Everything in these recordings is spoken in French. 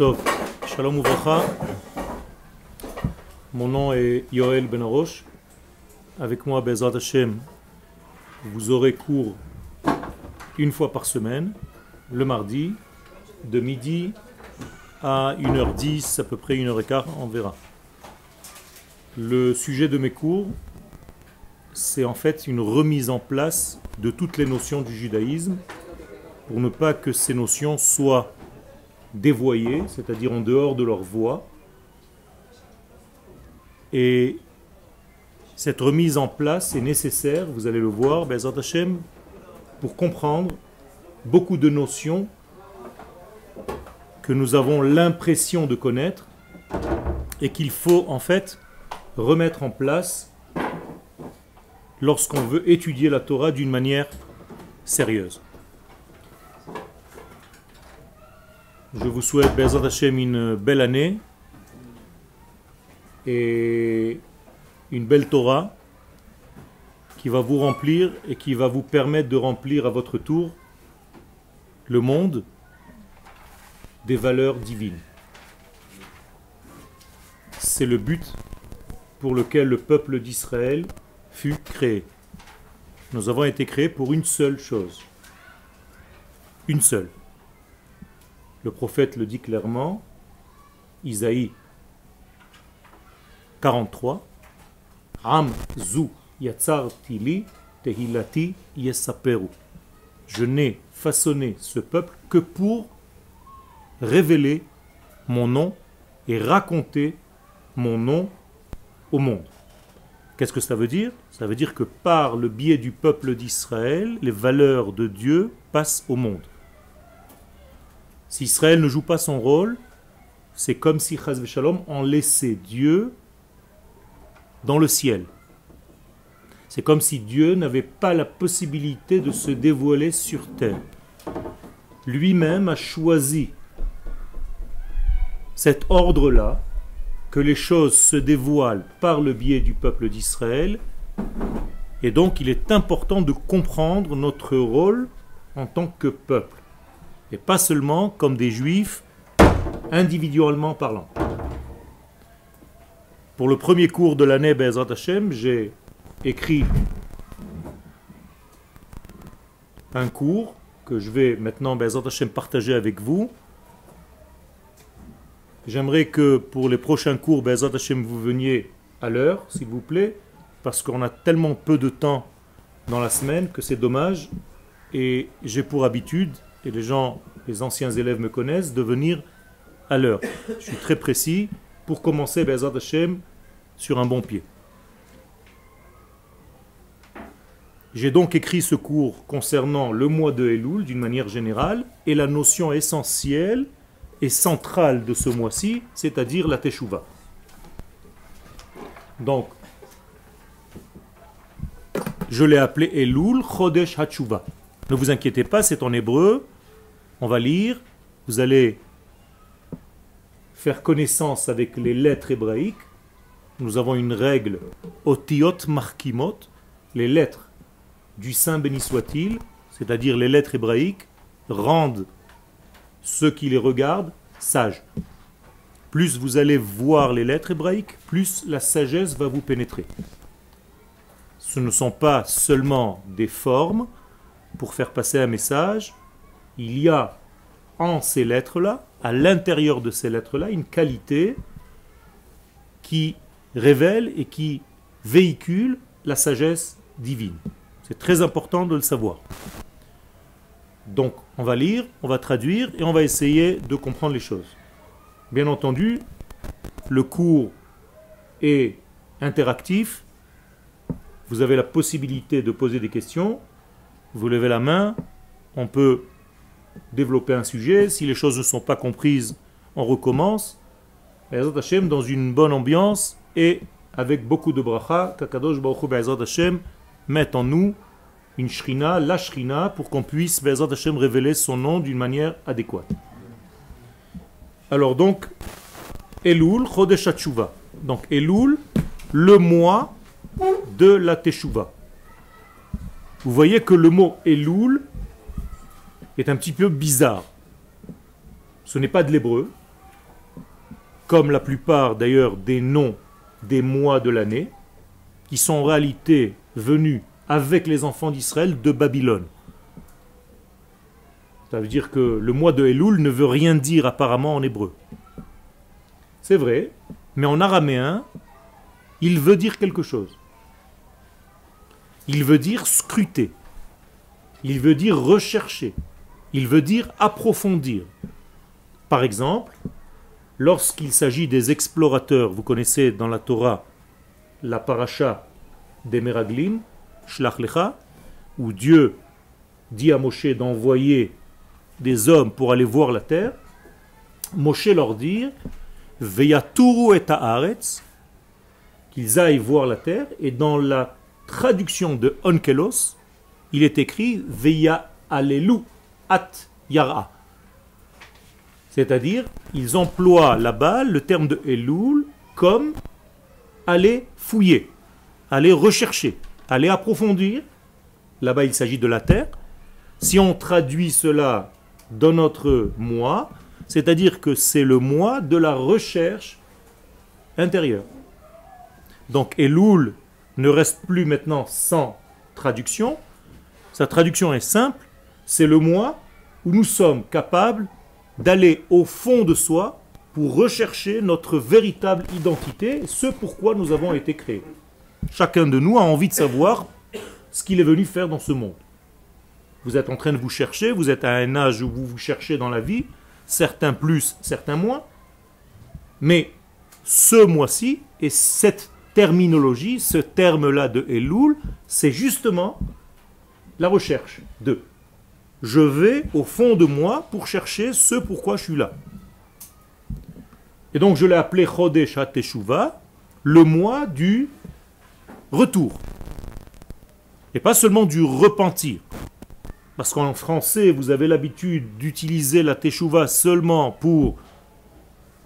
Tov, Shalom Uvracha. Mon nom est Yoel Benarosh. Avec moi, Bezrat Hashem, vous aurez cours une fois par semaine, le mardi, de midi à 1h10, à peu près 1h15, on verra. Le sujet de mes cours, c'est en fait une remise en place de toutes les notions du judaïsme pour ne pas que ces notions soient dévoyées, c'est-à-dire en dehors de leur voie. Et cette remise en place est nécessaire, vous allez le voir, Bezrat Hashem, pour comprendre beaucoup de notions que nous avons l'impression de connaître et qu'il faut en fait remettre en place lorsqu'on veut étudier la Torah d'une manière sérieuse. Je vous souhaite, Bezrat Hashem, une belle année et une belle Torah qui va vous remplir et qui va vous permettre de remplir à votre tour le monde des valeurs divines. C'est le but pour lequel le peuple d'Israël fut créé. Nous avons été créés pour une seule chose. Une seule. Le prophète le dit clairement, Isaïe 43, Am zu yatzarti li tehilati yesaperu. Je n'ai façonné ce peuple que pour révéler mon nom et raconter mon nom au monde. Qu'est-ce que ça veut dire? Ça veut dire que par le biais du peuple d'Israël, les valeurs de Dieu passent au monde. Si Israël ne joue pas son rôle, c'est comme si Chaz v'Shalom on laissait Dieu dans le ciel. C'est comme si Dieu n'avait pas la possibilité de se dévoiler sur terre. Lui-même a choisi cet ordre-là, que les choses se dévoilent par le biais du peuple d'Israël, et donc il est important de comprendre notre rôle en tant que peuple, et pas seulement comme des juifs individuellement parlant. Pour le premier cours de l'année Bezrat Hashem, j'ai écrit un cours que je vais maintenant Bezrat Hashem partager avec vous. J'aimerais que pour les prochains cours Bezrat Hashem vous veniez à l'heure, s'il vous plaît, parce qu'on a tellement peu de temps dans la semaine que c'est dommage, et j'ai pour habitude, et les anciens élèves me connaissent, de venir à l'heure. Je suis très précis pour commencer Bezrat Hashem sur un bon pied. J'ai donc écrit ce cours concernant le mois de Elul d'une manière générale et la notion essentielle et centrale de ce mois-ci, c'est-à-dire la Teshuvah. Donc, je l'ai appelé Elul Chodesh HaTeshuvah. Ne vous inquiétez pas, c'est en hébreu. On va lire. Vous allez faire connaissance avec les lettres hébraïques. Nous avons une règle, Otiyot Markimot, les lettres du Saint béni soit-il, c'est-à-dire les lettres hébraïques, rendent ceux qui les regardent sages. Plus vous allez voir les lettres hébraïques, plus la sagesse va vous pénétrer. Ce ne sont pas seulement des formes pour faire passer un message, il y a en ces lettres-là, à l'intérieur de ces lettres-là, une qualité qui révèle et qui véhicule la sagesse divine. C'est très important de le savoir. Donc, on va lire, on va traduire et on va essayer de comprendre les choses. Bien entendu, le cours est interactif. Vous avez la possibilité de poser des questions. Vous levez la main, on peut développer un sujet. Si les choses ne sont pas comprises, on recommence. Bezrat Hashem dans une bonne ambiance et avec beaucoup de bracha, qu'Akadosh Baruch Hu Bezrat Hashem mette en nous une shrina, la shrina, pour qu'on puisse Bezrat Hashem révéler son nom d'une manière adéquate. Alors donc, Elul Chodesh HaTeshuvah. Donc Elul, le mois de la Teshuvah. Vous voyez que le mot Elul est un petit peu bizarre. Ce n'est pas de l'hébreu, comme la plupart d'ailleurs des noms des mois de l'année, qui sont en réalité venus avec les enfants d'Israël de Babylone. Ça veut dire que le mois de Elul ne veut rien dire apparemment en hébreu. C'est vrai, mais en araméen, il veut dire quelque chose. Il veut dire scruter. Il veut dire rechercher. Il veut dire approfondir. Par exemple, lorsqu'il s'agit des explorateurs, vous connaissez dans la Torah la paracha des Meraglim, Shlach Lecha, où Dieu dit à Moshe d'envoyer des hommes pour aller voir la terre. Moshe leur dit Veyaturu et haaretz, qu'ils aillent voir la terre, et dans la traduction de Onkelos, il est écrit Veya alelu at yara. C'est-à-dire, ils emploient là-bas le terme de Elul comme aller fouiller, aller rechercher, aller approfondir. Là-bas, il s'agit de la terre. Si on traduit cela dans notre mois, c'est-à-dire que c'est le mois de la recherche intérieure. Donc Elul ne reste plus maintenant sans traduction. Sa traduction est simple, c'est le mois où nous sommes capables d'aller au fond de soi pour rechercher notre véritable identité, ce pourquoi nous avons été créés. Chacun de nous a envie de savoir ce qu'il est venu faire dans ce monde. Vous êtes en train de vous chercher, vous êtes à un âge où vous vous cherchez dans la vie, certains plus, certains moins, mais ce mois-ci, et cette terminologie, ce terme-là de Elul, c'est justement la recherche de. Je vais au fond de moi pour chercher ce pourquoi je suis là. Et donc je l'ai appelé Chodesh HaTeshuvah, le mois du retour. Et pas seulement du repentir. Parce qu'en français, vous avez l'habitude d'utiliser la Teshuvah seulement pour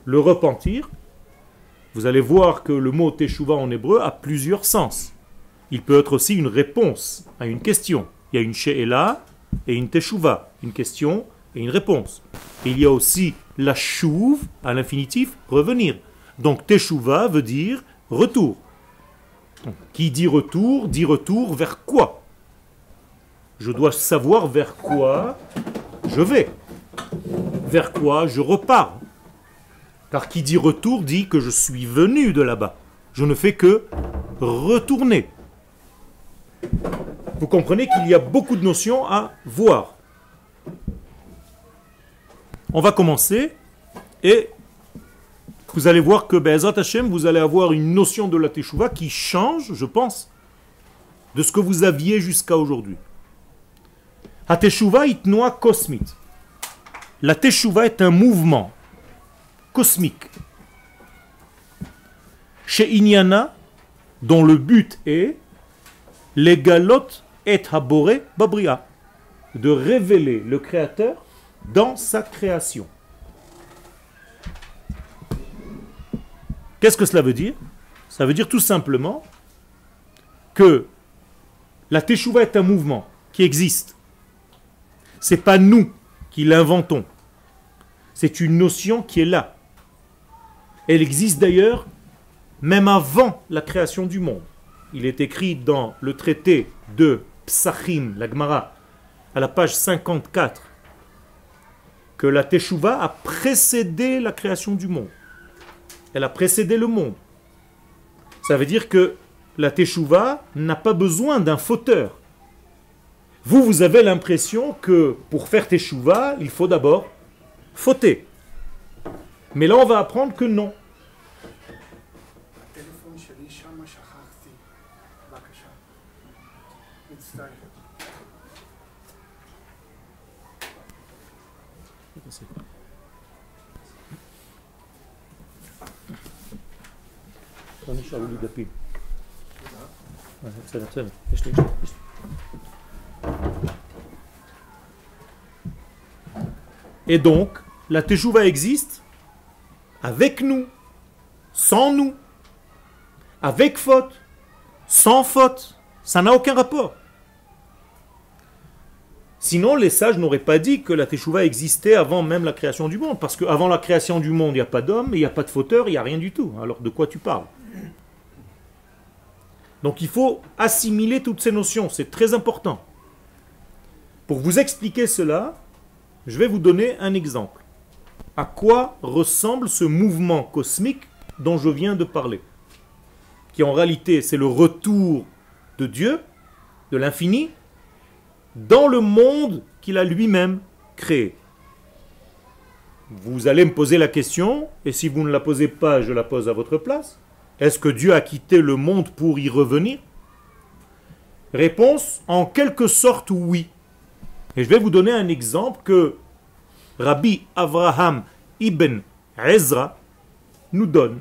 le repentir. Vous allez voir que le mot Teshuvah en hébreu a plusieurs sens. Il peut être aussi une réponse à une question. Il y a une she'ela et une Teshuvah, une question et une réponse. Et il y a aussi la shuv, à l'infinitif, revenir. Donc Teshuvah veut dire retour. Donc, qui dit retour vers quoi? Je dois savoir vers quoi je vais, vers quoi je repars. Car qui dit retour dit que je suis venu de là-bas. Je ne fais que retourner. Vous comprenez qu'il y a beaucoup de notions à voir. On va commencer et vous allez voir que Be'ezrat Hashem, vous allez avoir une notion de la Teshuvah qui change, je pense, de ce que vous aviez jusqu'à aujourd'hui. La Teshuvah est noa cosmique. La Teshuvah est un mouvement cosmique. Chez Inyana, dont le but est les galotes et haboré babria, de révéler le Créateur dans sa création. Qu'est-ce que cela veut dire? Ça veut dire tout simplement que la Teshuvah est un mouvement qui existe. Ce n'est pas nous qui l'inventons. C'est une notion qui est là. Elle existe d'ailleurs même avant la création du monde. Il est écrit dans le traité de Psachim, la Gemara, à la page 54, que la Teshuvah a précédé la création du monde. Elle a précédé le monde. Ça veut dire que la Teshuvah n'a pas besoin d'un fauteur. Vous avez l'impression que pour faire Teshuvah, il faut d'abord fauter. Mais là, on va apprendre que non. Et donc, la Teshuvah existe avec nous, sans nous, avec faute, sans faute. Ça n'a aucun rapport. Sinon, les sages n'auraient pas dit que la Teshuvah existait avant même la création du monde. Parce qu'avant la création du monde, il n'y a pas d'homme, il n'y a pas de fauteur, il n'y a rien du tout. Alors de quoi tu parles? Donc il faut assimiler toutes ces notions, c'est très important. Pour vous expliquer cela, je vais vous donner un exemple. À quoi ressemble ce mouvement cosmique dont je viens de parler? Qui en réalité, c'est le retour de Dieu, de l'infini, dans le monde qu'il a lui-même créé. Vous allez me poser la question, et si vous ne la posez pas, je la pose à votre place. Est-ce que Dieu a quitté le monde pour y revenir? Réponse, en quelque sorte oui. Et je vais vous donner un exemple que Rabbi Avraham ibn Ezra nous donne.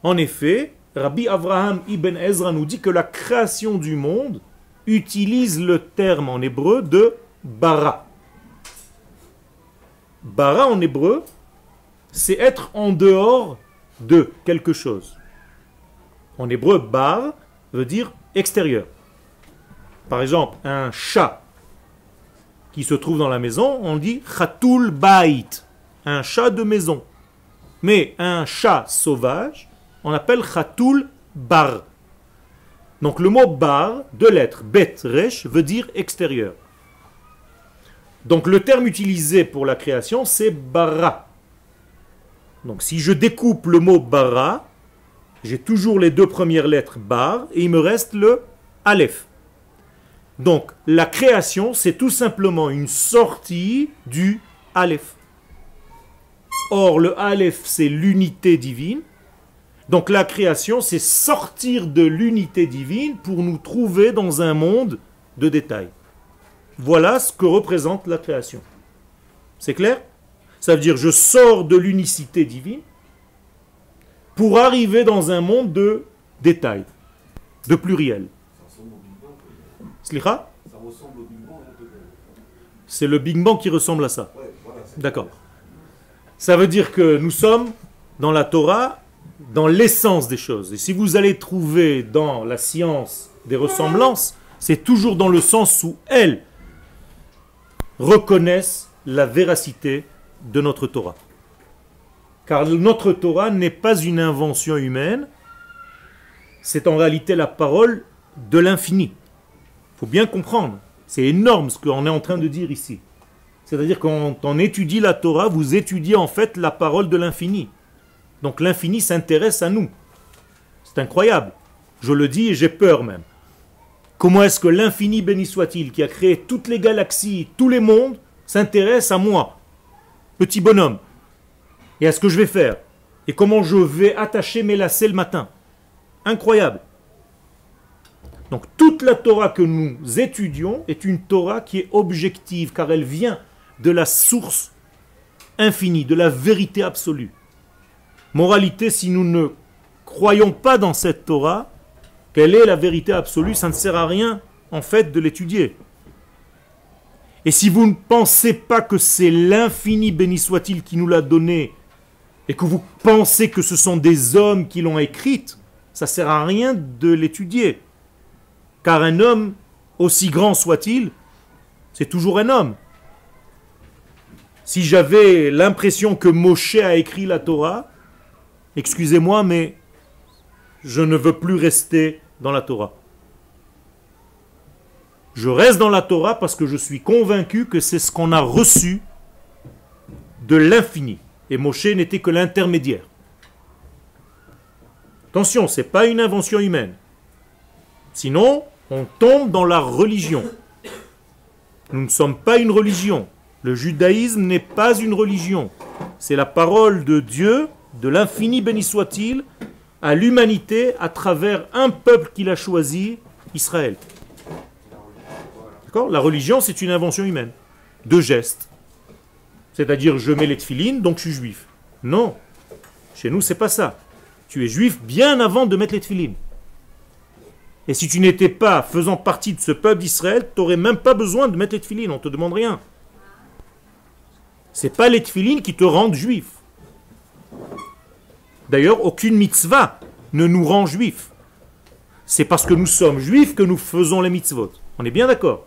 En effet, Rabbi Avraham ibn Ezra nous dit que la création du monde utilise le terme en hébreu de bara. Bara en hébreu, c'est être en dehors de quelque chose. En hébreu, bar veut dire extérieur. Par exemple, un chat qui se trouve dans la maison, on dit chatul bait, un chat de maison. Mais un chat sauvage, on appelle chatul bar. Donc le mot bar, deux lettres, bet, resh, veut dire extérieur. Donc le terme utilisé pour la création, c'est bara. Donc si je découpe le mot bara, j'ai toujours les deux premières lettres bar et il me reste le aleph. Donc la création, c'est tout simplement une sortie du aleph. Or le aleph, c'est l'unité divine. Donc la création, c'est sortir de l'unité divine pour nous trouver dans un monde de détails. Voilà ce que représente la création. C'est clair? Ça veut dire je sors de l'unicité divine pour arriver dans un monde de détails, de pluriel. Slicha? C'est le Big Bang qui ressemble à ça. D'accord. Ça veut dire que nous sommes dans la Torah, dans l'essence des choses. Et si vous allez trouver dans la science des ressemblances, c'est toujours dans le sens où elles reconnaissent la véracité de notre Torah. Car notre Torah n'est pas une invention humaine, c'est en réalité la parole de l'infini. Il faut bien comprendre, c'est énorme ce qu'on est en train de dire ici. C'est-à-dire quand on étudie la Torah, vous étudiez en fait la parole de l'infini. Donc l'infini s'intéresse à nous. C'est incroyable. Je le dis et j'ai peur même. Comment est-ce que l'infini, béni soit-il, qui a créé toutes les galaxies, tous les mondes, s'intéresse à moi, petit bonhomme, et à ce que je vais faire, et comment je vais attacher mes lacets le matin? Incroyable. Donc toute la Torah que nous étudions est une Torah qui est objective, car elle vient de la source infinie, de la vérité absolue. Moralité, si nous ne croyons pas dans cette Torah, quelle est la vérité absolue, ça ne sert à rien en fait de l'étudier. Et si vous ne pensez pas que c'est l'infini, béni soit-il, qui nous l'a donné, et que vous pensez que ce sont des hommes qui l'ont écrite, ça ne sert à rien de l'étudier. Car un homme, aussi grand soit-il, c'est toujours un homme. Si j'avais l'impression que Moshe a écrit la Torah, excusez-moi, mais je ne veux plus rester dans la Torah. Je reste dans la Torah parce que je suis convaincu que c'est ce qu'on a reçu de l'infini. Et Moshe n'était que l'intermédiaire. Attention, ce n'est pas une invention humaine. Sinon, on tombe dans la religion. Nous ne sommes pas une religion. Le judaïsme n'est pas une religion. C'est la parole de Dieu, de l'infini béni soit-il, à l'humanité à travers un peuple qu'il a choisi, Israël. D'accord? La religion, c'est une invention humaine, de gestes. C'est-à-dire, je mets les tefilines, donc je suis juif. Non, chez nous, c'est pas ça. Tu es juif bien avant de mettre les tefilines. Et si tu n'étais pas faisant partie de ce peuple d'Israël, tu n'aurais même pas besoin de mettre les tefilines, on ne te demande rien. Ce n'est pas les tefilines qui te rendent juif. D'ailleurs, aucune mitzvah ne nous rend juifs. C'est parce que nous sommes juifs que nous faisons les mitzvot. On est bien d'accord?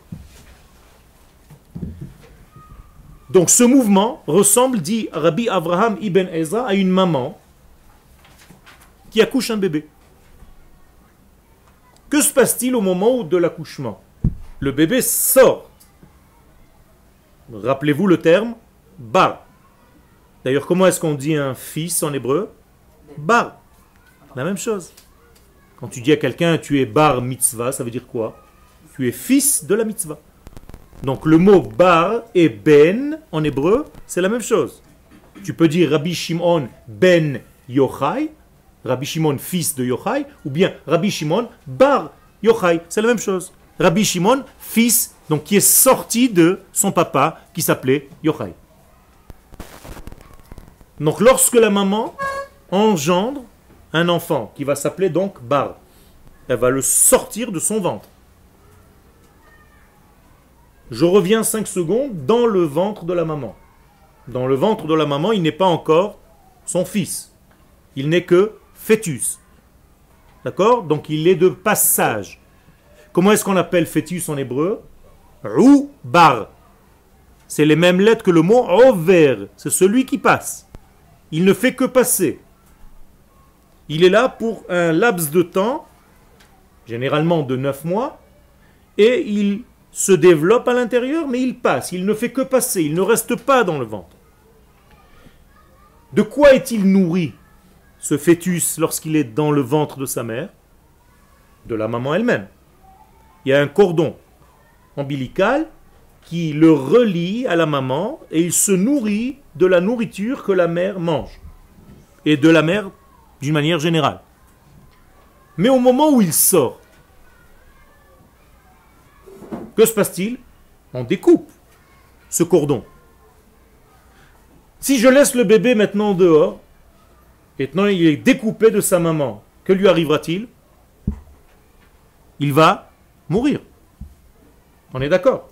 Donc ce mouvement ressemble, dit Rabbi Avraham ibn Ezra, à une maman qui accouche un bébé. Que se passe-t-il au moment de l'accouchement? Le bébé sort. Rappelez-vous le terme bar. D'ailleurs, comment est-ce qu'on dit un fils en hébreu? Bar. La même chose. Quand tu dis à quelqu'un tu es bar mitzvah, ça veut dire quoi? Tu es fils de la mitzvah. Donc le mot bar et ben en hébreu, c'est la même chose. Tu peux dire Rabbi Shimon ben Yochai, Rabbi Shimon fils de Yochai, ou bien Rabbi Shimon bar Yochai, c'est la même chose. Rabbi Shimon fils, donc qui est sorti de son papa qui s'appelait Yochai. Donc lorsque la maman engendre un enfant qui va s'appeler donc bar, elle va le sortir de son ventre. Je reviens 5 secondes dans le ventre de la maman. Dans le ventre de la maman, il n'est pas encore son fils. Il n'est que fœtus. D'accord? Donc il est de passage. Comment est-ce qu'on appelle fœtus en hébreu? Ou bar. C'est les mêmes lettres que le mot over. C'est celui qui passe. Il ne fait que passer. Il est là pour un laps de temps, généralement de 9 mois, et il se développe à l'intérieur, mais il passe. Il ne fait que passer. Il ne reste pas dans le ventre. De quoi est-il nourri, ce fœtus, lorsqu'il est dans le ventre de sa mère? De la maman elle-même. Il y a un cordon ombilical qui le relie à la maman et il se nourrit de la nourriture que la mère mange. Et de la mère d'une manière générale. Mais au moment où il sort, que se passe-t-il? On découpe ce cordon. Si je laisse le bébé maintenant dehors, et maintenant il est découpé de sa maman, que lui arrivera-t-il? Il va mourir. On est d'accord?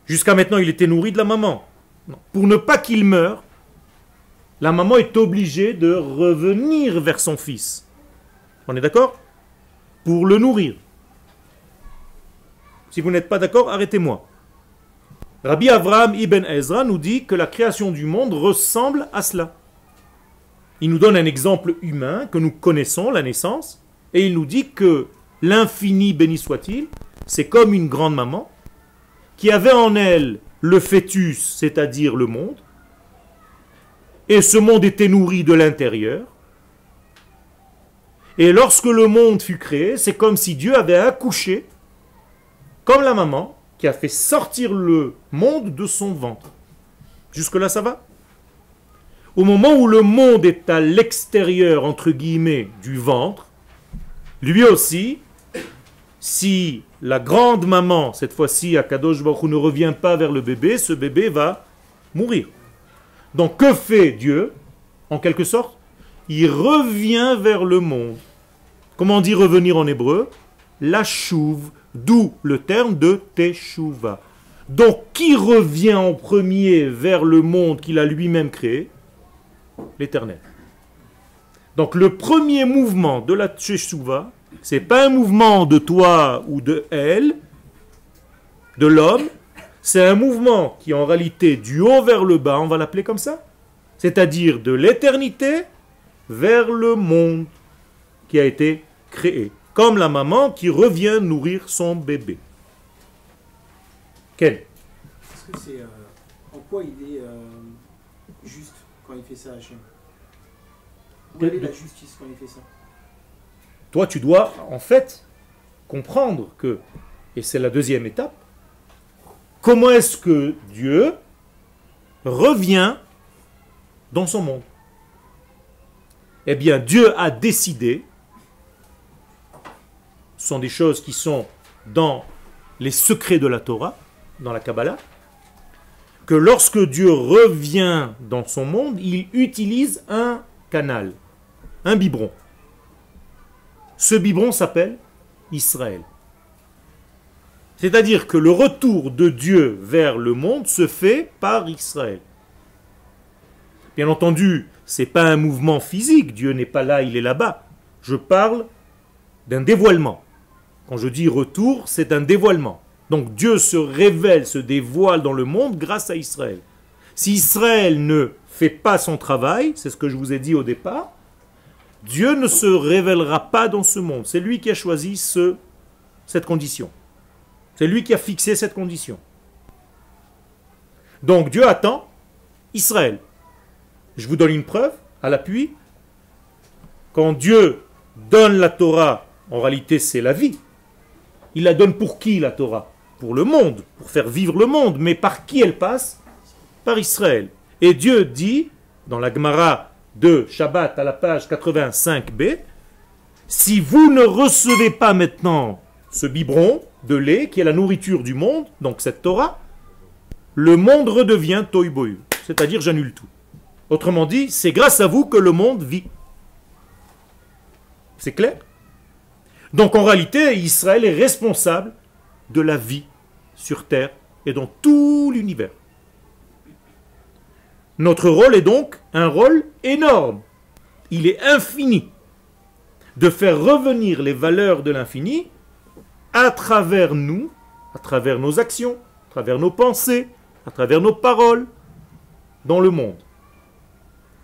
Jusqu'à maintenant, il était nourri de la maman. Non. Pour ne pas qu'il meure, la maman est obligée de revenir vers son fils. On est d'accord? Pour le nourrir. Si vous n'êtes pas d'accord, arrêtez-moi. Rabbi Avraham ibn Ezra nous dit que la création du monde ressemble à cela. Il nous donne un exemple humain que nous connaissons, la naissance, et il nous dit que l'infini, béni soit-il, c'est comme une grande maman qui avait en elle le fœtus, c'est-à-dire le monde, et ce monde était nourri de l'intérieur. Et lorsque le monde fut créé, c'est comme si Dieu avait accouché, comme la maman, qui a fait sortir le monde de son ventre. Jusque-là, ça va? Au moment où le monde est à l'extérieur, entre guillemets, du ventre, lui aussi, si la grande maman, cette fois-ci, Akadosh Baruch Hu, ne revient pas vers le bébé, ce bébé va mourir. Donc, que fait Dieu? En quelque sorte, il revient vers le monde. Comment on dit revenir en hébreu? La chouve, d'où le terme de teshuva. Donc, qui revient en premier vers le monde qu'il a lui-même créé? L'Éternel. Donc, le premier mouvement de la teshuva, c'est pas un mouvement de toi ou de elle, de l'homme, c'est un mouvement qui en réalité du haut vers le bas, on va l'appeler comme ça, c'est-à-dire de l'éternité vers le monde qui a été créé, comme la maman qui revient nourrir son bébé. Quel? Est-ce que c'est en quoi il est juste quand il fait ça, Hachem? Où est la justice quand il fait ça? Toi, tu dois en fait comprendre que, et c'est la deuxième étape, comment est-ce que Dieu revient dans son monde? Eh bien, Dieu a décidé, ce sont des choses qui sont dans les secrets de la Torah, dans la Kabbalah, que lorsque Dieu revient dans son monde, il utilise un canal, un biberon. Ce biberon s'appelle Israël. C'est-à-dire que le retour de Dieu vers le monde se fait par Israël. Bien entendu, ce n'est pas un mouvement physique, Dieu n'est pas là, il est là-bas. Je parle d'un dévoilement. Quand je dis retour, c'est un dévoilement. Donc Dieu se révèle, se dévoile dans le monde grâce à Israël. Si Israël ne fait pas son travail, c'est ce que je vous ai dit au départ, Dieu ne se révélera pas dans ce monde. C'est lui qui a choisi cette condition. C'est lui qui a fixé cette condition. Donc Dieu attend Israël. Je vous donne une preuve à l'appui. Quand Dieu donne la Torah, en réalité c'est la vie. Il la donne pour qui la Torah? Pour le monde, pour faire vivre le monde. Mais par qui elle passe? Par Israël. Et Dieu dit, dans la Gemara de Shabbat à la page 85b, si vous ne recevez pas maintenant ce biberon de lait qui est la nourriture du monde, donc cette Torah, le monde redevient tohu bohu, c'est-à-dire j'annule tout. Autrement dit, c'est grâce à vous que le monde vit. C'est clair? Donc en réalité, Israël est responsable de la vie sur terre et dans tout l'univers. Notre rôle est donc un rôle énorme. Il est infini de faire revenir les valeurs de l'infini à travers nous, à travers nos actions, à travers nos pensées, à travers nos paroles, dans le monde.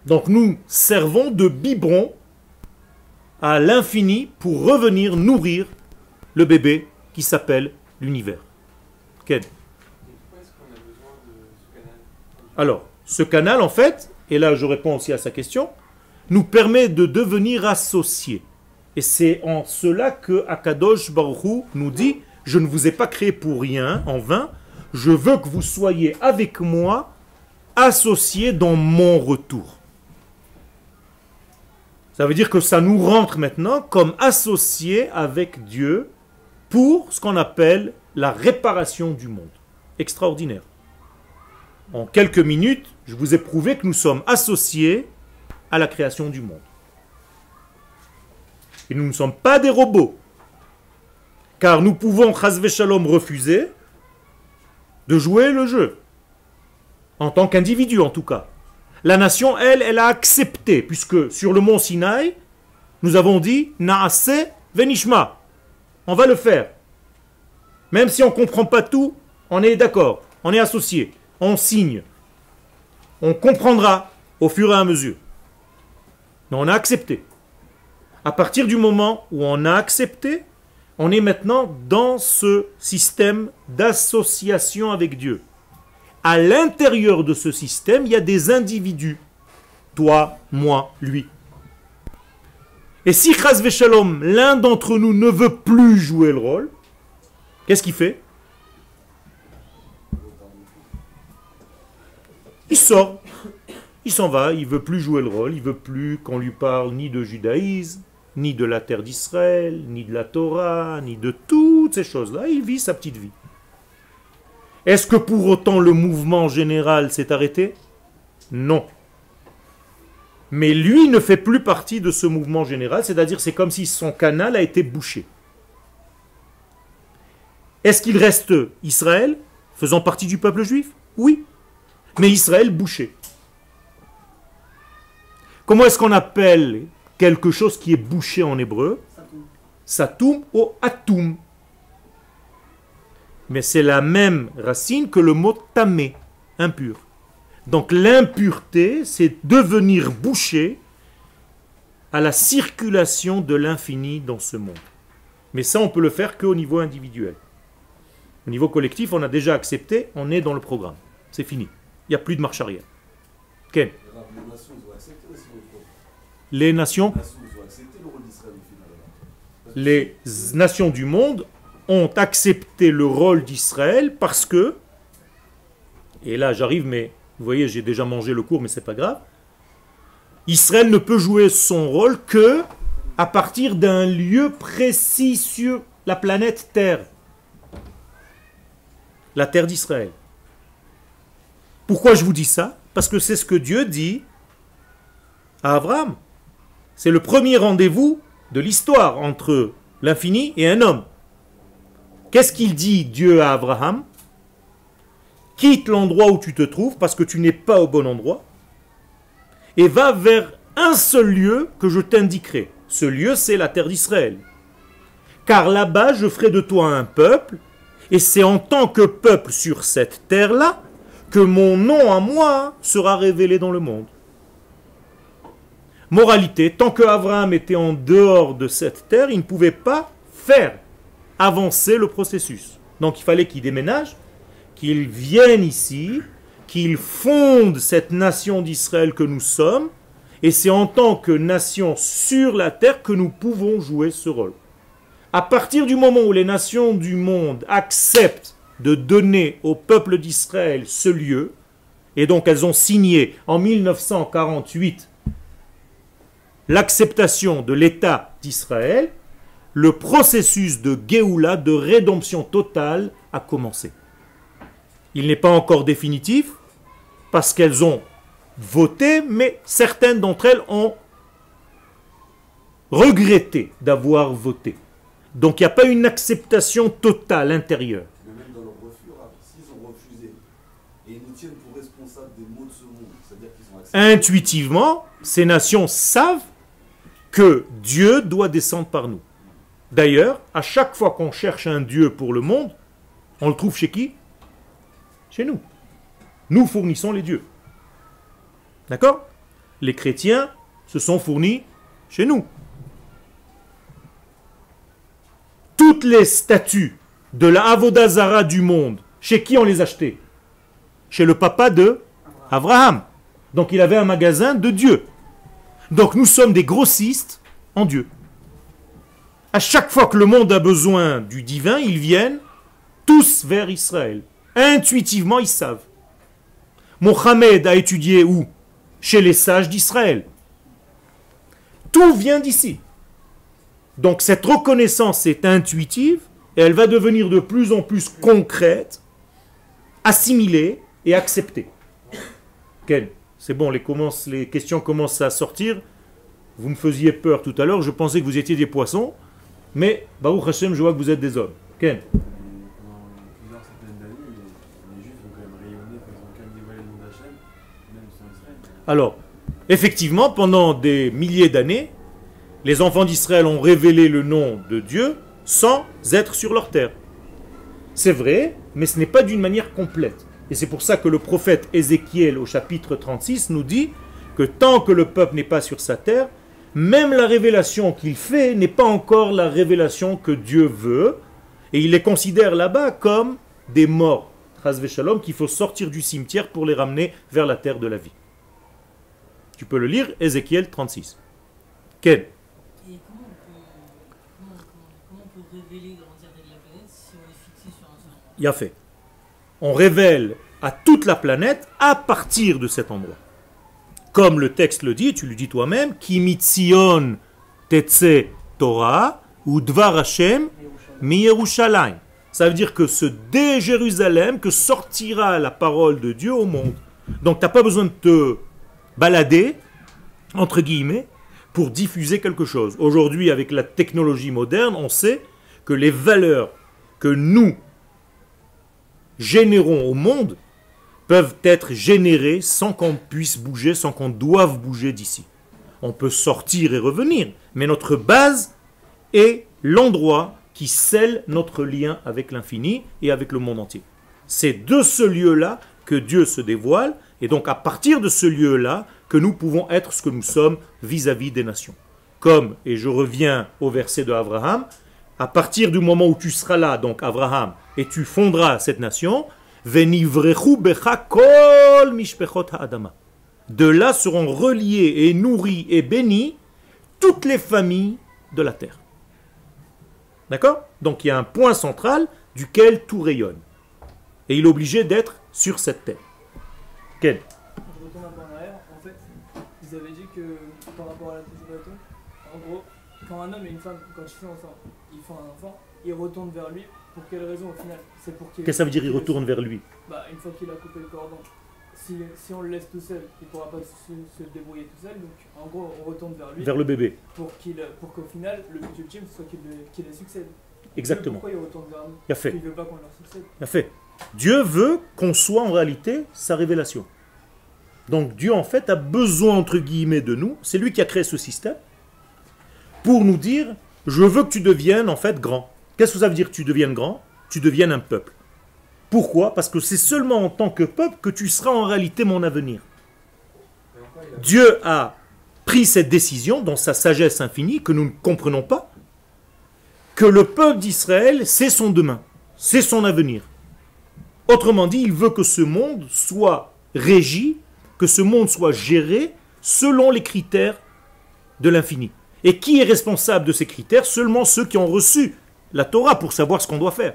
Donc nous servons de biberon à l'infini pour revenir nourrir le bébé qui s'appelle l'univers. Ken. Alors, ce canal, en fait, et là je réponds aussi à sa question, nous permet de devenir associés. Et c'est en cela que Akadosh Baruch Hu nous dit, je ne vous ai pas créé pour rien, en vain, je veux que vous soyez avec moi, associés dans mon retour. Ça veut dire que ça nous rentre maintenant comme associés avec Dieu pour ce qu'on appelle la réparation du monde. Extraordinaire. En quelques minutes, je vous ai prouvé que nous sommes associés à la création du monde. Et nous ne sommes pas des robots. Car nous pouvons, chas shalom, refuser de jouer le jeu. En tant qu'individu, en tout cas. La nation, elle a accepté, puisque sur le mont Sinaï, nous avons dit, Naase venishma. On va le faire. Même si on ne comprend pas tout, on est d'accord, on est associés, on signe. On comprendra au fur et à mesure. Mais on a accepté. À partir du moment où on a accepté, on est maintenant dans ce système d'association avec Dieu. À l'intérieur de ce système, il y a des individus. Toi, moi, lui. Et si, chas v'shalom, l'un d'entre nous ne veut plus jouer le rôle, qu'est-ce qu'il fait? Il sort. Il s'en va, il ne veut plus jouer le rôle, il ne veut plus qu'on lui parle ni de judaïsme, ni de la terre d'Israël, ni de la Torah, ni de toutes ces choses-là. Il vit sa petite vie. Est-ce que pour autant le mouvement général s'est arrêté? Non. Mais lui ne fait plus partie de ce mouvement général, c'est-à-dire c'est comme si son canal a été bouché. Est-ce qu'il reste Israël, faisant partie du peuple juif? Oui. Mais Israël bouché. Comment est-ce qu'on appelle quelque chose qui est bouché en hébreu? Satum ou atum. Mais c'est la même racine que le mot tamé, impur. Donc l'impureté, c'est devenir bouché à la circulation de l'infini dans ce monde. Mais ça, on peut le faire qu'au niveau individuel. Au niveau collectif, on a déjà accepté, on est dans le programme. C'est fini. Il n'y a plus de marche arrière. Ken. Les nations, les nations du monde ont accepté le rôle d'Israël parce que, et là j'arrive, mais vous voyez, j'ai déjà mangé le cours, mais c'est pas grave, Israël ne peut jouer son rôle que à partir d'un lieu précis sur la planète Terre. La terre d'Israël. Pourquoi je vous dis ça? Parce que c'est ce que Dieu dit à Abraham. C'est le premier rendez-vous de l'histoire entre l'infini et un homme. Qu'est-ce qu'il dit Dieu à Abraham? Quitte l'endroit où tu te trouves parce que tu n'es pas au bon endroit et va vers un seul lieu que je t'indiquerai. Ce lieu, c'est la terre d'Israël. Car là-bas, je ferai de toi un peuple et c'est en tant que peuple sur cette terre-là que mon nom à moi sera révélé dans le monde. Moralité, tant que Abraham était en dehors de cette terre, il ne pouvait pas faire avancer le processus. Donc il fallait qu'il déménage, qu'il vienne ici, qu'il fonde cette nation d'Israël que nous sommes, et c'est en tant que nation sur la terre que nous pouvons jouer ce rôle. À partir du moment où les nations du monde acceptent de donner au peuple d'Israël ce lieu, et donc elles ont signé en 1948 l'acceptation de l'État d'Israël, le processus de Géoula, de rédemption totale, a commencé. Il n'est pas encore définitif, parce qu'elles ont voté, mais certaines d'entre elles ont regretté d'avoir voté. Donc il n'y a pas une acceptation totale intérieure. Mais même dans leur refus, s'ils ont refusé et ils nous tiennent pour responsables des maux de ce monde, c'est-à-dire qu'ils ont accepté. Intuitivement, ces nations savent que Dieu doit descendre par nous. D'ailleurs, à chaque fois qu'on cherche un Dieu pour le monde, on le trouve chez qui? Chez nous. Nous fournissons les dieux. D'accord? Les chrétiens se sont fournis chez nous. Toutes les statues de la Avodazara du monde, chez qui on les achetait? Chez le papa de Abraham. Donc il avait un magasin de Dieu. Donc nous sommes des grossistes en Dieu. À chaque fois que le monde a besoin du divin, ils viennent tous vers Israël. Intuitivement, ils savent. Mohammed a étudié où? Chez les sages d'Israël. Tout vient d'ici. Donc cette reconnaissance est intuitive et elle va devenir de plus en plus concrète, assimilée et acceptée. Ken, c'est bon, les questions commencent à sortir. Vous me faisiez peur tout à l'heure, je pensais que vous étiez des poissons, mais Baruch Hashem, je vois que vous êtes des hommes. Ken. Pendant plusieurs centaines d'années, les Juifs ont quand même rayonné, ils ont quand même dévoilé le nom d'Hachem, même sans Israël. Alors, effectivement, pendant des milliers d'années, les enfants d'Israël ont révélé le nom de Dieu sans être sur leur terre. C'est vrai, mais ce n'est pas d'une manière complète. Et c'est pour ça que le prophète Ézéchiel, au chapitre 36, nous dit que tant que le peuple n'est pas sur sa terre, même la révélation qu'il fait n'est pas encore la révélation que Dieu veut. Et il les considère là-bas comme des morts, Chas v'Shalom, qu'il faut sortir du cimetière pour les ramener vers la terre de la vie. Tu peux le lire, Ézéchiel 36. Quel? Et comment on peut révéler l'entièreté de la planète si on est fixé sur un seul endroit? Il a fait. On révèle à toute la planète à partir de cet endroit. Comme le texte le dit, tu le dis toi-même, Ki mitzion tetse Torah ou Dvar Hashem mi Yerushalayim. Ça veut dire que c'est dès Jérusalem que sortira la parole de Dieu au monde. Donc tu n'as pas besoin de te balader, entre guillemets, pour diffuser quelque chose. Aujourd'hui, avec la technologie moderne, on sait que les valeurs que nous générons au monde peuvent être générées sans qu'on puisse bouger, sans qu'on doive bouger d'ici. On peut sortir et revenir, mais notre base est l'endroit qui scelle notre lien avec l'infini et avec le monde entier. C'est de ce lieu-là que Dieu se dévoile, et donc à partir de ce lieu-là que nous pouvons être ce que nous sommes vis-à-vis des nations. Comme, et je reviens au verset de Abraham, à partir du moment où tu seras là, donc Abraham, et tu fonderas cette nation, Venivrechu becha kol mishpechot ha'adama. De là seront reliées et nourries et bénies toutes les familles de la terre. D'accord? Donc il y a un point central duquel tout rayonne. Et il est obligé d'être sur cette terre. Quel? Je retourne un peu en arrière. En fait, vous avez dit que par rapport à la thèse de Platon, en gros, quand un homme et une femme, quand ils font un enfant, ils retournent vers lui. Pour quelle raison au final? C'est pour qu'il. Qu'est-ce que ça veut dire il retourne vers lui? Bah, une fois qu'il a coupé le cordon, si on le laisse tout seul, il ne pourra pas se débrouiller tout seul. Donc en gros, on retourne vers lui. Vers le bébé. Pour qu'au final, le but ultime soit qu'il les succède. Exactement. Pourquoi il retourne vers nous? Il a fait. Parce qu'il ne veut pas qu'on leur succède. Il a fait. Dieu veut qu'on soit en réalité sa révélation. Donc Dieu en fait a besoin entre guillemets de nous. C'est lui qui a créé ce système pour nous dire je veux que tu deviennes en fait grand. Qu'est-ce que ça veut dire que tu deviennes grand? Tu deviennes un peuple. Pourquoi? Parce que c'est seulement en tant que peuple que tu seras en réalité mon avenir. Dieu a pris cette décision dans sa sagesse infinie que nous ne comprenons pas, que le peuple d'Israël, c'est son demain, c'est son avenir. Autrement dit, il veut que ce monde soit régi, que ce monde soit géré selon les critères de l'infini. Et qui est responsable de ces critères? Seulement ceux qui ont reçu la Torah pour savoir ce qu'on doit faire.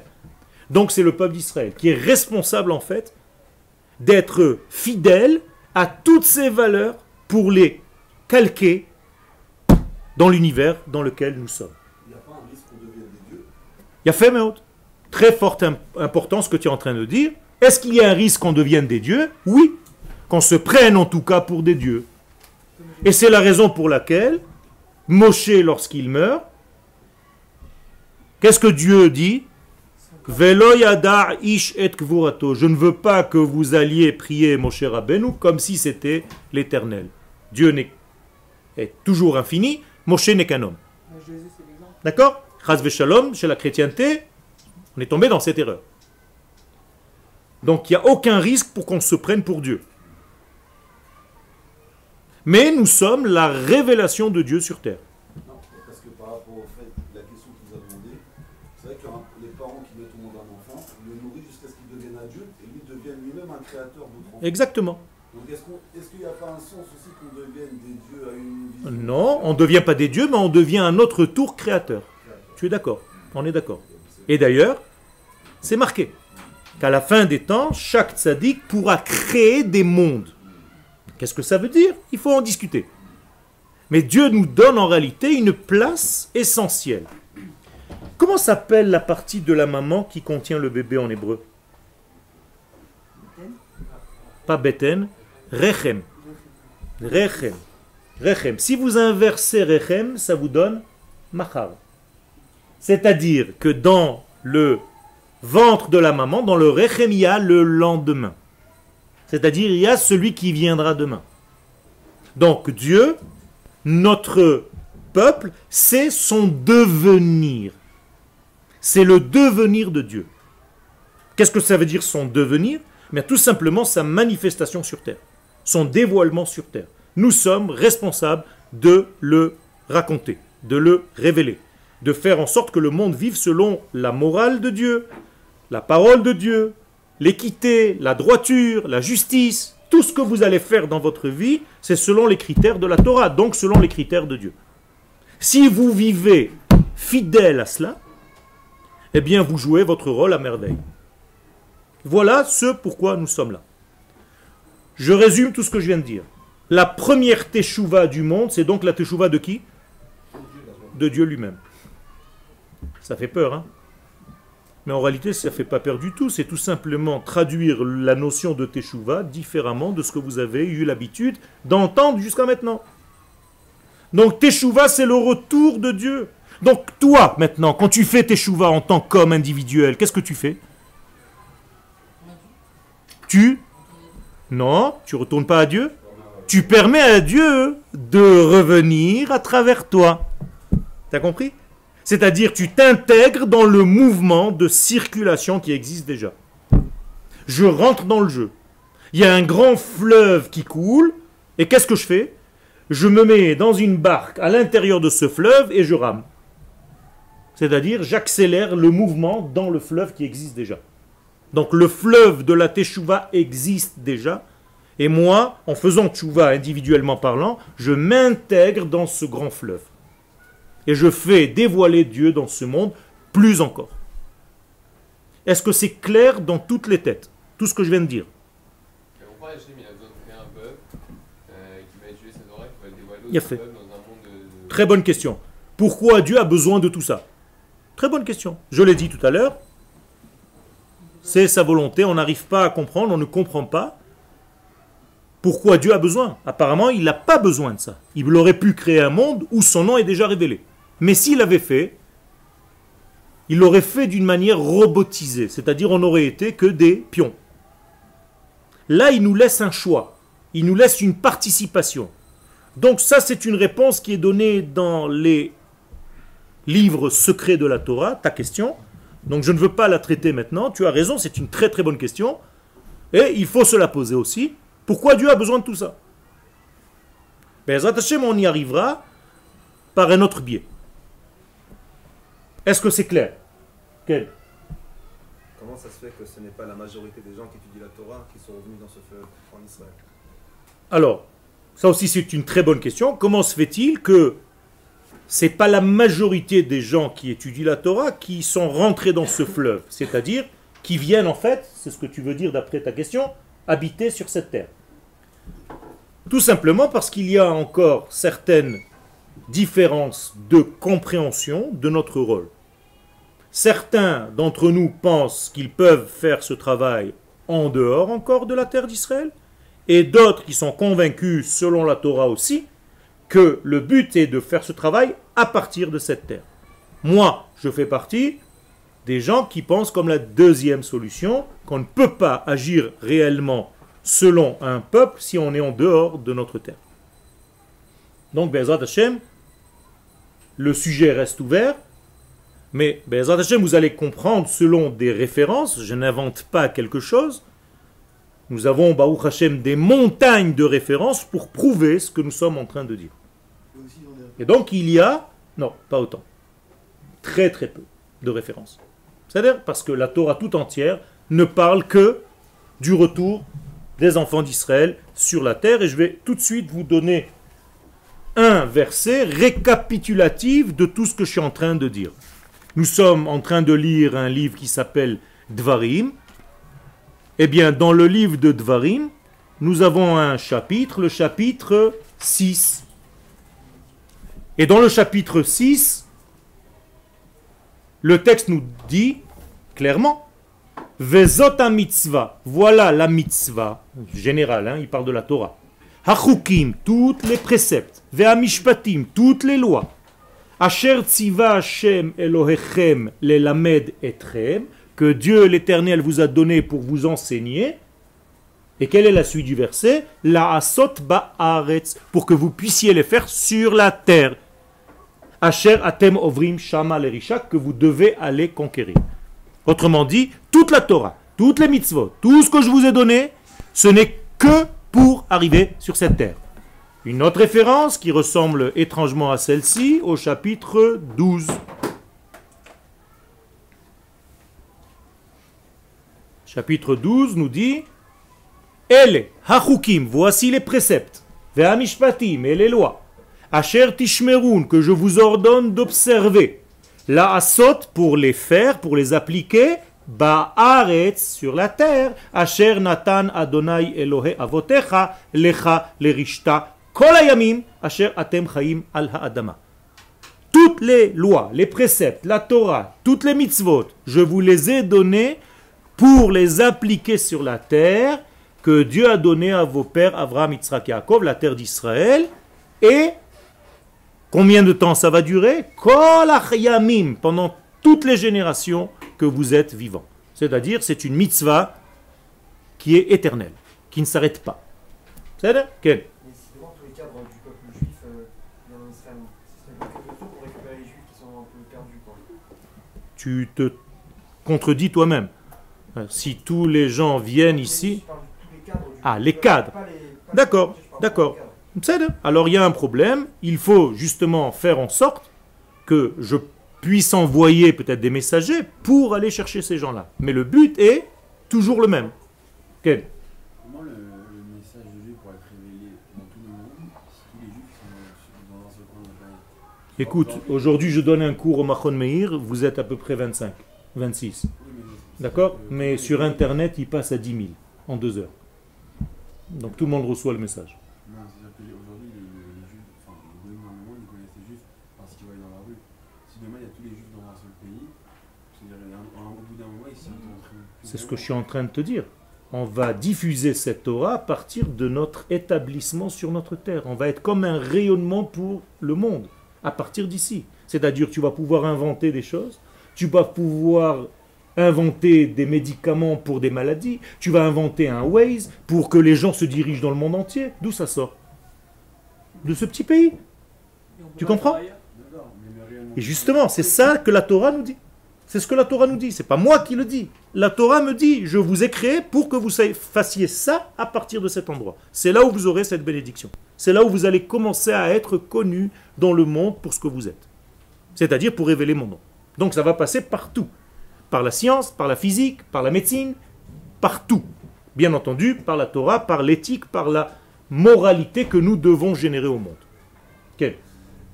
Donc c'est le peuple d'Israël qui est responsable en fait d'être fidèle à toutes ces valeurs pour les calquer dans l'univers dans lequel nous sommes. Il n'y a pas un risque qu'on devienne des dieux. Il y a fait, mais très forte importance ce que tu es en train de dire. Est-ce qu'il y a un risque qu'on devienne des dieux? Oui. Qu'on se prenne en tout cas pour des dieux. Et c'est la raison pour laquelle Moshe, lorsqu'il meurt, qu'est-ce que Dieu dit? Velo yadar ish et kvurato. Je ne veux pas que vous alliez prier Moshe Rabbeinu comme si c'était l'Éternel. Dieu est toujours infini, Moshe n'est qu'un homme. Jésus, c'est l'exemple. D'accord? Chas v'shalom, chez la chrétienté, on est tombé dans cette erreur. Donc il n'y a aucun risque pour qu'on se prenne pour Dieu. Mais nous sommes la révélation de Dieu sur terre. Non, parce que par rapport au fait, la question que vous avez demandé, c'est vrai que les parents qui mettent au monde un enfant, le nourrissent jusqu'à ce qu'il devienne adulte et lui devienne lui-même un créateur d'autres enfants. Exactement. Donc est-ce qu'il n'y a pas un sens aussi qu'on devienne des dieux à une vision? Non, on ne devient pas des dieux, mais on devient à notre tour créateur. Tu es d'accord? On est d'accord. Et d'ailleurs, c'est marqué qu'à la fin des temps, chaque tzaddik pourra créer des mondes. Qu'est-ce que ça veut dire? Il faut en discuter. Mais Dieu nous donne en réalité une place essentielle. Comment s'appelle la partie de la maman qui contient le bébé en hébreu? Pas beten, rechem. Rechem. Rechem. Si vous inversez rechem, ça vous donne machar. C'est-à-dire que dans le ventre de la maman, dans le rechem, il y a le lendemain. C'est-à-dire, il y a celui qui viendra demain. Donc Dieu, notre peuple, c'est son devenir. C'est le devenir de Dieu. Qu'est-ce que ça veut dire son devenir? Mais tout simplement sa manifestation sur terre, son dévoilement sur terre. Nous sommes responsables de le raconter, de le révéler, de faire en sorte que le monde vive selon la morale de Dieu, la parole de Dieu, l'équité, la droiture, la justice. Tout ce que vous allez faire dans votre vie, c'est selon les critères de la Torah, donc selon les critères de Dieu. Si vous vivez fidèle à cela, eh bien vous jouez votre rôle à merveille. Voilà ce pourquoi nous sommes là. Je résume tout ce que je viens de dire. La première teshuva du monde, c'est donc la teshuva de qui? De Dieu lui-même. Ça fait peur, hein? Mais en réalité, ça ne fait pas peur du tout. C'est tout simplement traduire la notion de teshuva différemment de ce que vous avez eu l'habitude d'entendre jusqu'à maintenant. Donc teshuva, c'est le retour de Dieu. Donc toi, maintenant, quand tu fais teshuva en tant qu'homme individuel, qu'est-ce que tu fais? Non, tu ne retournes pas à Dieu. Tu permets à Dieu de revenir à travers toi. Tu as compris? C'est-à-dire tu t'intègres dans le mouvement de circulation qui existe déjà. Je rentre dans le jeu. Il y a un grand fleuve qui coule, et qu'est-ce que je fais? Je me mets dans une barque à l'intérieur de ce fleuve et je rame. C'est-à-dire j'accélère le mouvement dans le fleuve qui existe déjà. Donc le fleuve de la teshuva existe déjà, et moi, en faisant teshuva individuellement parlant, je m'intègre dans ce grand fleuve. Et je fais dévoiler Dieu dans ce monde plus encore. Est-ce que c'est clair dans toutes les têtes, tout ce que je viens de dire? Pourquoi Hachem il a besoin de créer un peuple qui va étudier ses oreilles, qui va le dévoiler Il a au fait. peuple dans un monde de... Très bonne question. Pourquoi Dieu a besoin de tout ça? Très bonne question. Je l'ai dit tout à l'heure. C'est sa volonté. On n'arrive pas à comprendre, on ne comprend pas pourquoi Dieu a besoin. Apparemment, il n'a pas besoin de ça. Il aurait pu créer un monde où son nom est déjà révélé. Mais s'il avait fait, il l'aurait fait d'une manière robotisée. C'est-à-dire, on n'aurait été que des pions. Là, il nous laisse un choix. Il nous laisse une participation. Donc ça, c'est une réponse qui est donnée dans les livres secrets de la Torah, ta question. Donc je ne veux pas la traiter maintenant. Tu as raison, c'est une très très bonne question. Et il faut se la poser aussi. Pourquoi Dieu a besoin de tout ça? Bezrat Hashem, on y arrivera par un autre biais. Est-ce que c'est clair? Quel? Comment ça se fait que ce n'est pas la majorité des gens qui étudient la Torah qui sont revenus dans ce fleuve en Israël? Alors, ça aussi c'est une très bonne question. Comment se fait-il que c'est pas la majorité des gens qui étudient la Torah qui sont rentrés dans ce fleuve? C'est-à-dire qui viennent en fait, c'est ce que tu veux dire d'après ta question, habiter sur cette terre. Tout simplement parce qu'il y a encore certaines différences de compréhension de notre rôle. Certains d'entre nous pensent qu'ils peuvent faire ce travail en dehors encore de la terre d'Israël, et d'autres qui sont convaincus, selon la Torah aussi, que le but est de faire ce travail à partir de cette terre. Moi, je fais partie des gens qui pensent comme la deuxième solution, qu'on ne peut pas agir réellement selon un peuple si on est en dehors de notre terre. Donc, Be'ezrat Hashem, le sujet reste ouvert, mais Be'ezrat Hashem, vous allez comprendre selon des références, je n'invente pas quelque chose. Nous avons, Baruch Hashem, des montagnes de références pour prouver ce que nous sommes en train de dire. Et donc il y a, non, pas autant, très très peu de références. C'est-à-dire parce que la Torah tout entière ne parle que du retour des enfants d'Israël sur la terre. Et je vais tout de suite vous donner un verset récapitulatif de tout ce que je suis en train de dire. Nous sommes en train de lire un livre qui s'appelle Dvarim. Eh bien, dans le livre de Dvarim, nous avons un chapitre, le chapitre 6. Et dans le chapitre 6, le texte nous dit clairement Vezot mitzvah, voilà la mitzvah, générale, il parle de la Torah. Hachukim, toutes les préceptes. Ve'amishpatim, toutes les lois. Asher tziva Hashem Elohechem lelamed etchem, que Dieu l'Éternel vous a donné pour vous enseigner. Et quelle est la suite du verset? La asot ba'aretz, pour que vous puissiez les faire sur la terre. Asher atem ovrim shama lerisha, que vous devez aller conquérir. Autrement dit, toute la Torah, toutes les mitzvot, tout ce que je vous ai donné, ce n'est que pour arriver sur cette terre. Une autre référence qui ressemble étrangement à celle-ci, au chapitre 12. Chapitre 12 nous dit Ele hachukim, voici les préceptes, ve'amishpatim, et les lois, asher tishmerun, que je vous ordonne d'observer, la asot, pour les faire, pour les appliquer, ba'aretz, sur la terre, asher natan Adonai Elohe avotecha, lecha lerishta, kol hayamim, asher atem chaim al ha'adama. Toutes les lois, les préceptes, la Torah, toutes les mitzvot, je vous les ai donnés pour les appliquer sur la terre que Dieu a donnée à vos pères Avraham, Yitzhak et Yaakov, la terre d'Israël. Et combien de temps ça va durer? Kol hayamim, pendant toutes les générations que vous êtes vivants. C'est-à-dire, c'est une mitzvah qui est éternelle, qui ne s'arrête pas. C'est-à-dire, quel? Mais si devant tous les cadres du peuple juif en Israël, ce serait pas quelque chose pour récupérer les juifs qui sont un peu perdus, quoi. Tu te contredis toi-même. Si tous les gens viennent ici... Ah, les cadres. D'accord, d'accord. Alors il y a un problème. Il faut justement faire en sorte que je puisse envoyer peut-être des messagers pour aller chercher ces gens-là. Mais le but est toujours le même. Quel? Comment le message de Dieu pourrait être révélé dans tout le monde si tous les juifs sont dans un seul coin de la planète? Écoute, aujourd'hui je donne un cours au Machon Meir, vous êtes à peu près 25, 26. D'accord? Mais sur Internet, il passe à 10 000 en 2 heures. Donc tout le monde reçoit le message. Non, c'est-à-dire qu'aujourd'hui, les juifs, enfin, le gouvernement, ils connaissent les juifs parce qu'ils voient dans la rue. Si demain, il y a tous les juifs dans un seul pays, c'est-à-dire au bout d'un moment, ils sont en train de... C'est ce que je suis en train de te dire. On va diffuser cette Torah à partir de notre établissement sur notre terre. On va être comme un rayonnement pour le monde, à partir d'ici. C'est-à-dire que tu vas pouvoir inventer des choses, tu vas pouvoir inventer des médicaments pour des maladies, tu vas inventer un Waze pour que les gens se dirigent dans le monde entier. D'où ça sort? De ce petit pays. Tu comprends? Et justement, c'est ça que la Torah nous dit. C'est ce que la Torah nous dit, c'est pas moi qui le dis. La Torah me dit, je vous ai créé pour que vous fassiez ça à partir de cet endroit. C'est là où vous aurez cette bénédiction. C'est là où vous allez commencer à être connu dans le monde pour ce que vous êtes. C'est-à-dire pour révéler mon nom. Donc ça va passer partout. Par la science, par la physique, par la médecine, partout. Bien entendu, par la Torah, par l'éthique, par la moralité que nous devons générer au monde. Quel?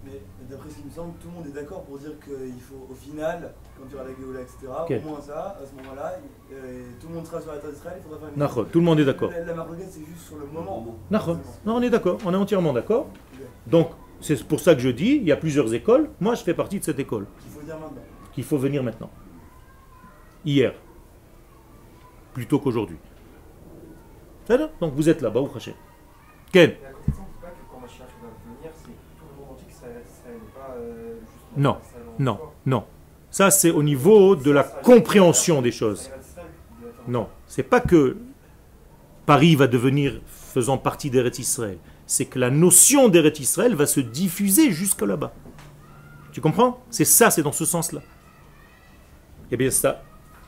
Mais d'après ce qui me semble, tout le monde est d'accord pour dire qu'il faut, au final, quand il y aura la Géoula, etc., Quel? au moins ça, à ce moment-là, tout le monde sera sur la terre d'Israël, il faudra faire une... Nachon, tout le monde est d'accord. La Marocaine, c'est juste sur le moment. Nachon. Non, on est d'accord, on est entièrement d'accord. Donc, c'est pour ça que je dis, il y a plusieurs écoles. Moi, je fais partie de cette école. Il faut dire maintenant. Qu'il faut venir maintenant. Hier. Plutôt qu'aujourd'hui. C'est ça? Donc, vous êtes là-bas, au Hachem. Ken? Et à côté de ça, on ne dit pas que quand Mashiach va venir, c'est tout le monde entier que ça n'est pas juste... Non, non, non. Ça, c'est au niveau de la compréhension des choses. Non, c'est pas que Paris va devenir faisant partie d'Eretz Israël. C'est que la notion d'Eretz Israël va se diffuser jusque là-bas. Tu comprends? C'est ça, c'est dans ce sens-là. Eh bien, ça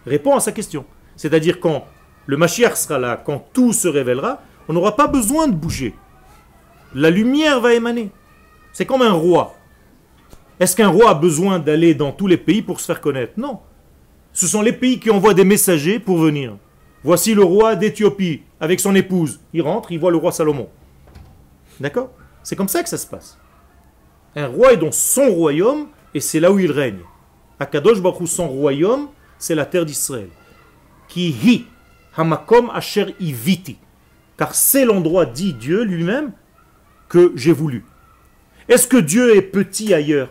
répond à sa question. C'est-à-dire quand le Mashiach sera là, quand tout se révélera, on n'aura pas besoin de bouger. La lumière va émaner. C'est comme un roi. Est-ce qu'un roi a besoin d'aller dans tous les pays pour se faire connaître? Non. Ce sont les pays qui envoient des messagers pour venir. Voici le roi d'Éthiopie avec son épouse. Il rentre, il voit le roi Salomon. D'accord? C'est comme ça que ça se passe. Un roi est dans son royaume et c'est là où il règne. Akadosh Baruch Hu, son royaume, c'est la terre d'Israël. Ki hi hamakom asher iviti. Car c'est l'endroit, dit Dieu lui-même, que j'ai voulu. Est-ce que Dieu est petit ailleurs?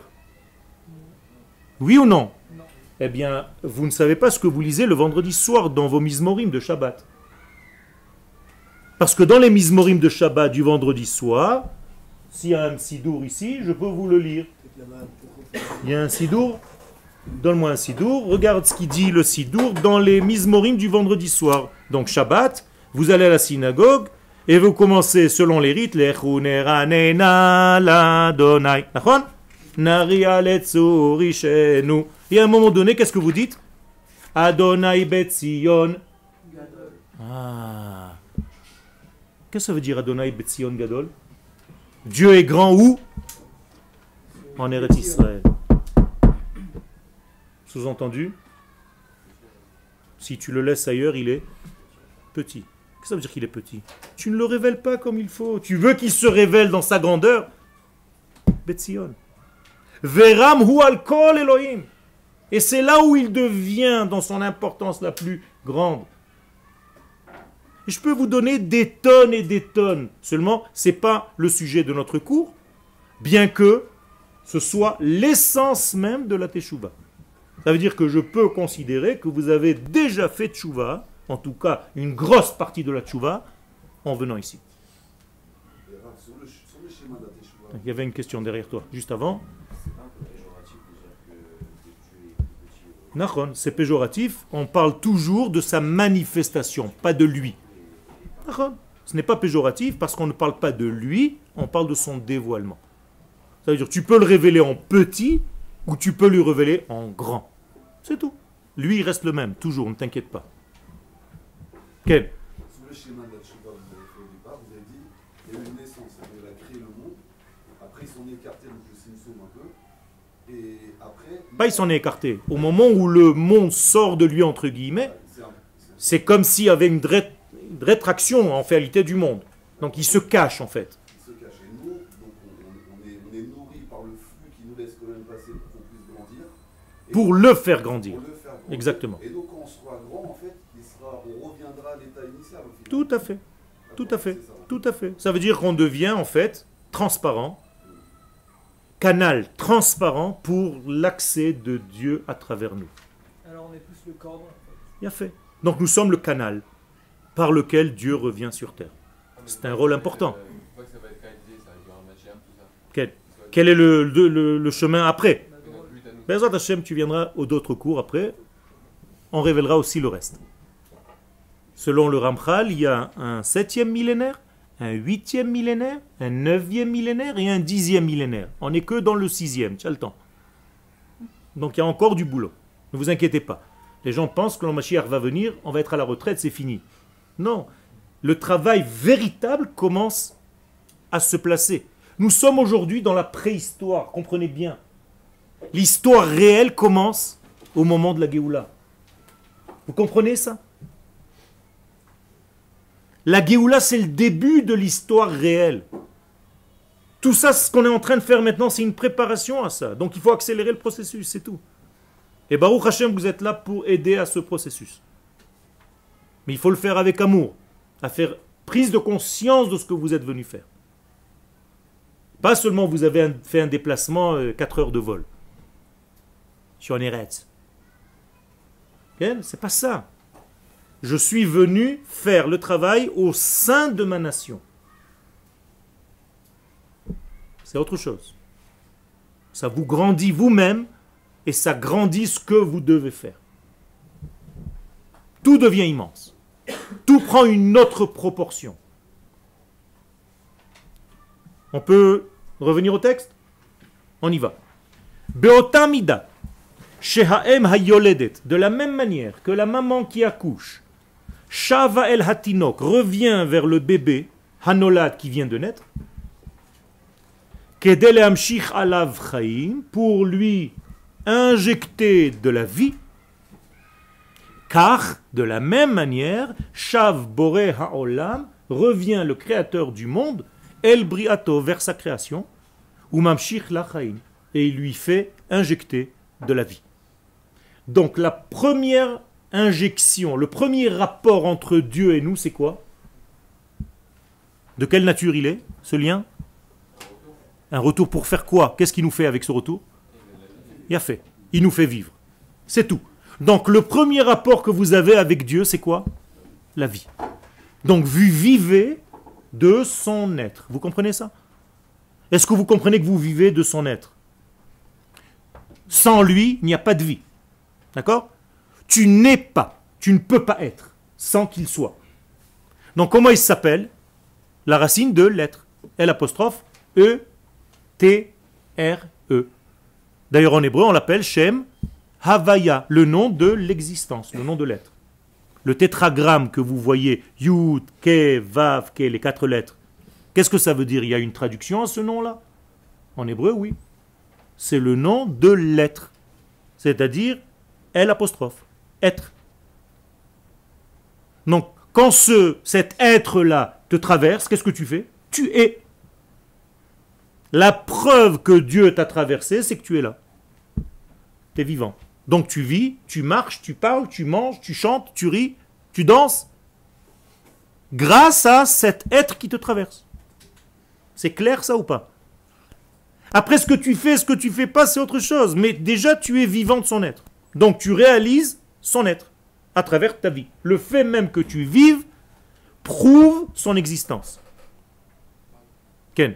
Oui ou non? Non. Eh bien, vous ne savez pas ce que vous lisez le vendredi soir dans vos mizmorim de Shabbat. Parce que dans les mizmorim de Shabbat du vendredi soir, s'il y a un sidour ici, je peux vous le lire. Il y a un sidour? Donne-moi un sidour. Regarde ce qu'il dit le sidour dans les mizmorim du vendredi soir. Donc Shabbat, vous allez à la synagogue et vous commencez selon les rites. Lechu neranena l'Adonai. Nachon? Nari aletzu rishenu. Et à un moment donné, qu'est-ce que vous dites? Adonai Betzion. Ah. Qu'est-ce que ça veut dire Adonai Betzion Gadol? Dieu est grand où? En Eretz Israël. Sous-entendu, si tu le laisses ailleurs, il est petit. Qu'est-ce que ça veut dire qu'il est petit? Tu ne le révèles pas comme il faut. Tu veux qu'il se révèle dans sa grandeur? Betzion. Veram hu al kol Elohim. Et c'est là où il devient dans son importance la plus grande. Et je peux vous donner des tonnes et des tonnes. Seulement, ce n'est pas le sujet de notre cours, bien que ce soit l'essence même de la teshuva. Ça veut dire que je peux considérer que vous avez déjà fait teshuva, en tout cas une grosse partie de la teshuva, en venant ici. Sur le schéma de la teshuva, Il y avait une question derrière toi, juste avant. Nachon, c'est péjoratif, on parle toujours de sa manifestation, pas de lui. Nachon, ce n'est pas péjoratif parce qu'on ne parle pas de lui, on parle de son dévoilement. Ça veut dire tu peux le révéler en petit ou tu peux lui révéler en grand. C'est tout. Lui, il reste le même, toujours, ne t'inquiète pas. Quel? sur le schéma de la teshuva que vous avez fait au départ, vous avez dit il y a eu une naissance, il a créé le monde, après ils sont écartés, donc le simsum un peu, et après... Pas il s'en est écarté. Au moment où le monde sort de lui, entre guillemets, c'est comme s'il y avait une rétraction en réalité du monde. Donc il se cache en fait. Il se cache. Et nous, donc on est nourris par le flux qui nous laisse quand même passer pour qu'on puisse grandir. Et Pour le faire grandir. pour le faire grandir. Exactement. Et donc quand on sera grand, en fait, on reviendra à l'état initial. Au final. Tout à fait. Tout à fait. C'est ça. Tout à fait. Ça veut dire qu'on devient en fait transparent, canal transparent pour l'accès de Dieu à travers nous. Alors on est plus le cordon. En fait. Bien fait. Donc nous sommes le canal par lequel Dieu revient sur terre. C'est un rôle important. Une fois que ça va être réalisé, ça va durer un Mashiach, tout ça. Quel est le chemin après? On a Et le notre but à nous. Bezrat Hashem, tu viendras aux d'autres cours après. On révélera aussi le reste. Selon le Ramchal, il y a un 7e millénaire, un 8e millénaire, un 9e millénaire et un 10e millénaire. On n'est que dans le 6e, tu as le temps. Donc il y a encore du boulot. Ne vous inquiétez pas. Les gens pensent que le Mashiach va venir, on va être à la retraite, c'est fini. Non. Le travail véritable commence à se placer. Nous sommes aujourd'hui dans la préhistoire, comprenez bien. L'histoire réelle commence au moment de la Géoula. Vous comprenez ça? La Géoula, c'est le début de l'histoire réelle. Tout ça, ce qu'on est en train de faire maintenant, c'est une préparation à ça. Donc il faut accélérer le processus, c'est tout. Et Baruch Hashem, vous êtes là pour aider à ce processus. Mais il faut le faire avec amour, à faire prise de conscience de ce que vous êtes venu faire. Pas seulement vous avez fait un déplacement 4 heures de vol sur un Eretz. C'est pas ça. Je suis venu faire le travail au sein de ma nation. C'est autre chose. Ça vous grandit vous-même et ça grandit ce que vous devez faire. Tout devient immense. Tout prend une autre proportion. On peut revenir au texte? On y va. Beotamida, shehaem hayoledet, de la même manière que la maman qui accouche, shava el hatinok, revient vers le bébé, hanolad qui vient de naître, kedele amshich alav chaim, pour lui injecter de la vie, car de la même manière, shav boré haolam, revient le créateur du monde, El Briato, vers sa création, ou Mamshich Lachaim, et il lui fait injecter de la vie. Donc la première injection, le premier rapport entre Dieu et nous, c'est quoi? De quelle nature il est, ce lien? Un retour pour faire quoi? Qu'est-ce qu'il nous fait avec ce retour? Il a fait. Il nous fait vivre. C'est tout. Donc le premier rapport que vous avez avec Dieu, c'est quoi? La vie. Donc vous vivez de son être. Vous comprenez ça? Est-ce que vous comprenez que vous vivez de son être? Sans lui, il n'y a pas de vie. D'accord? Tu n'es pas, tu ne peux pas être sans qu'il soit. Donc comment il s'appelle? La racine de l'être. L apostrophe E T R E. D'ailleurs en hébreu on l'appelle Shem Havaya, le nom de l'existence, le nom de l'être. Le tétragramme que vous voyez, Yud, Ke, Vav, Ke, les 4 lettres, qu'est-ce que ça veut dire? Il y a une traduction à ce nom-là? En hébreu, oui. C'est le nom de l'être. C'est-à-dire, L apostrophe, être. Donc, quand cet être-là te traverse, qu'est-ce que tu fais? Tu es. La preuve que Dieu t'a traversé, c'est que tu es là. Tu es vivant. Donc tu vis, tu marches, tu parles, tu manges, tu chantes, tu ris, tu danses, grâce à cet être qui te traverse. C'est clair ça ou pas? Après ce que tu fais pas, c'est autre chose. Mais déjà tu es vivant de son être. Donc tu réalises son être à travers ta vie. Le fait même que tu vives prouve son existence. Ken?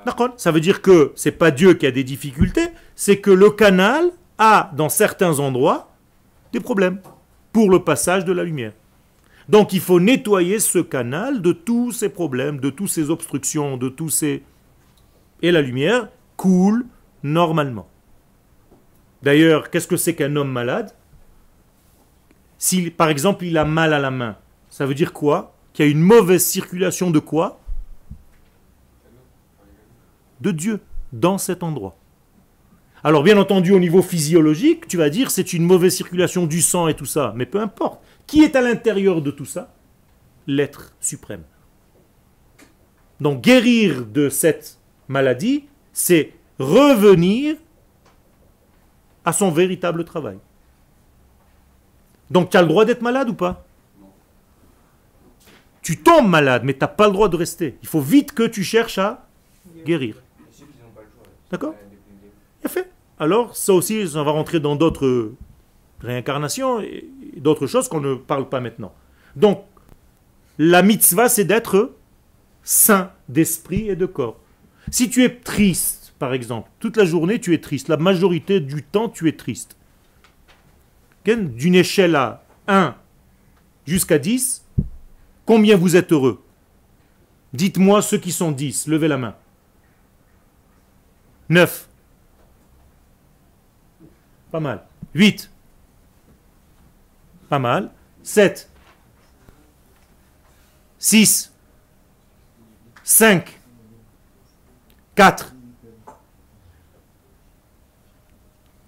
D'accord. Ça veut dire que c'est pas Dieu qui a des difficultés, c'est que le canal a, dans certains endroits, des problèmes pour le passage de la lumière. Donc il faut nettoyer ce canal de tous ces problèmes, de toutes ces obstructions, de tous ces... Et la lumière coule normalement. D'ailleurs, qu'est-ce que c'est qu'un homme malade? Si, par exemple, il a mal à la main, ça veut dire quoi? Qu'il y a une mauvaise circulation de quoi? De Dieu, dans cet endroit. Alors bien entendu, au niveau physiologique, tu vas dire c'est une mauvaise circulation du sang et tout ça, mais peu importe. Qui est à l'intérieur de tout ça? L'être suprême. Donc guérir de cette maladie, c'est revenir à son véritable travail. Donc tu as le droit d'être malade ou pas? Tu tombes malade, mais tu n'as pas le droit de rester. Il faut vite que tu cherches à guérir. D'accord? Bien fait. Alors, ça aussi, ça va rentrer dans d'autres réincarnations et d'autres choses qu'on ne parle pas maintenant. Donc, la mitzvah, c'est d'être sain d'esprit et de corps. Si tu es triste, par exemple, toute la journée, tu es triste. La majorité du temps, tu es triste. D'une échelle à 1 jusqu'à 10, combien vous êtes heureux? Dites-moi ceux qui sont 10, levez la main. 9. Pas mal. 8. Pas mal. 7. 6. 5. 4.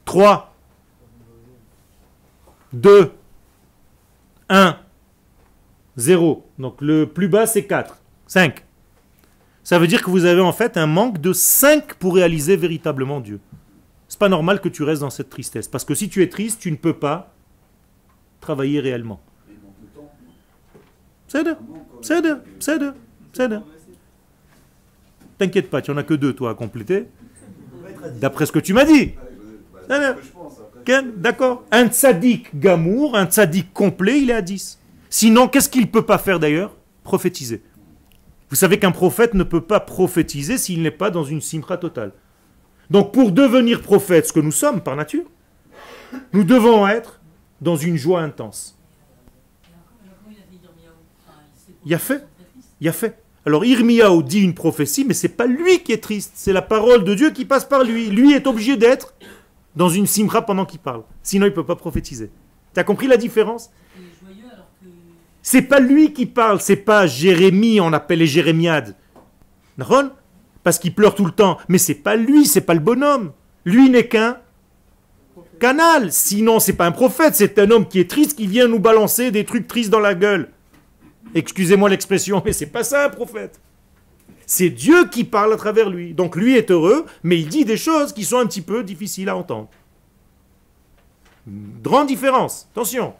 3. 2. 1. 0. Donc le plus bas c'est 4. 5. Ça veut dire que vous avez en fait un manque de 5 pour réaliser véritablement Dieu. C'est pas normal que tu restes dans cette tristesse. Parce que si tu es triste, tu ne peux pas travailler réellement. C'est. T'inquiète pas, tu n'en as que 2 toi à compléter. D'après ce que tu m'as dit. D'accord. Un tzaddik gamour, un tzaddik complet, il est à 10. Sinon, qu'est-ce qu'il ne peut pas faire d'ailleurs? Prophétiser. Vous savez qu'un prophète ne peut pas prophétiser s'il n'est pas dans une simcha totale. Donc pour devenir prophète, ce que nous sommes par nature, nous devons être dans une joie intense. Il a fait. Alors Irmiyahu dit une prophétie, mais c'est pas lui qui est triste, c'est la parole de Dieu qui passe par lui. Lui est obligé d'être dans une simcha pendant qu'il parle. Sinon il ne peut pas prophétiser. Tu as compris la différence? C'est pas lui qui parle, c'est pas Jérémie, on appelle les Jérémiades. Parce qu'il pleure tout le temps. Mais c'est pas lui, c'est pas le bonhomme. Lui n'est qu'un canal. Sinon, c'est pas un prophète, c'est un homme qui est triste, qui vient nous balancer des trucs tristes dans la gueule. Excusez-moi l'expression, mais c'est pas ça un prophète. C'est Dieu qui parle à travers lui. Donc lui est heureux, mais il dit des choses qui sont un petit peu difficiles à entendre. Grande différence, attention.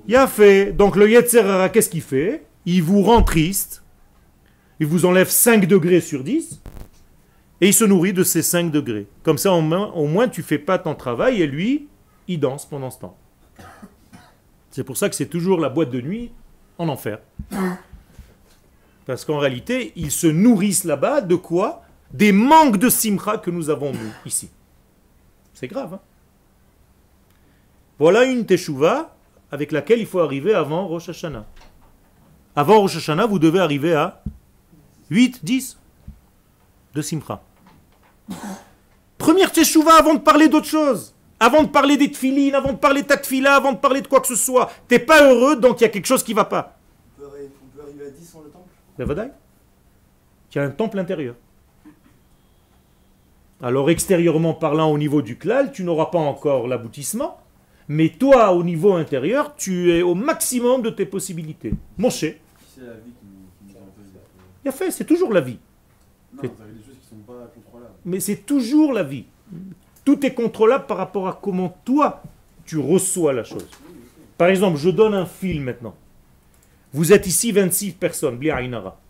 Il a fait. Donc le Yetzer Hara, qu'est-ce qu'il fait? Il vous rend triste, il vous enlève 5 degrés sur 10, et il se nourrit de ces 5 degrés. Comme ça, au moins, tu ne fais pas ton travail, et lui, il danse pendant ce temps. C'est pour ça que c'est toujours la boîte de nuit en enfer. Parce qu'en réalité, ils se nourrissent là-bas de quoi? Des manques de simcha que nous avons, nous, ici. C'est grave, hein? Voilà une teshuva avec laquelle il faut arriver avant Rosh Hashanah. Avant Rosh Hashanah, vous devez arriver à 8, 10 de simcha. Première teshuva avant de parler d'autre chose. Avant de parler des tfilines, avant de parler de ta tfila, avant de parler de quoi que ce soit. T'es pas heureux, donc il y a quelque chose qui ne va pas. On peut arriver à 10 sans le temple? La Vadaï. Il y a un temple intérieur. Alors extérieurement parlant, au niveau du klal, tu n'auras pas encore l'aboutissement. Mais toi, au niveau intérieur, tu es au maximum de tes possibilités. Moshe. C'est la vie qui nous empêche. Il a fait, c'est toujours la vie. Non, ça veut des choses qui ne sont pas contrôlables. Mais c'est toujours la vie. Tout est contrôlable par rapport à comment toi, tu reçois la chose. Par exemple, je donne un film maintenant. Vous êtes ici 26 personnes, Bli Ainara.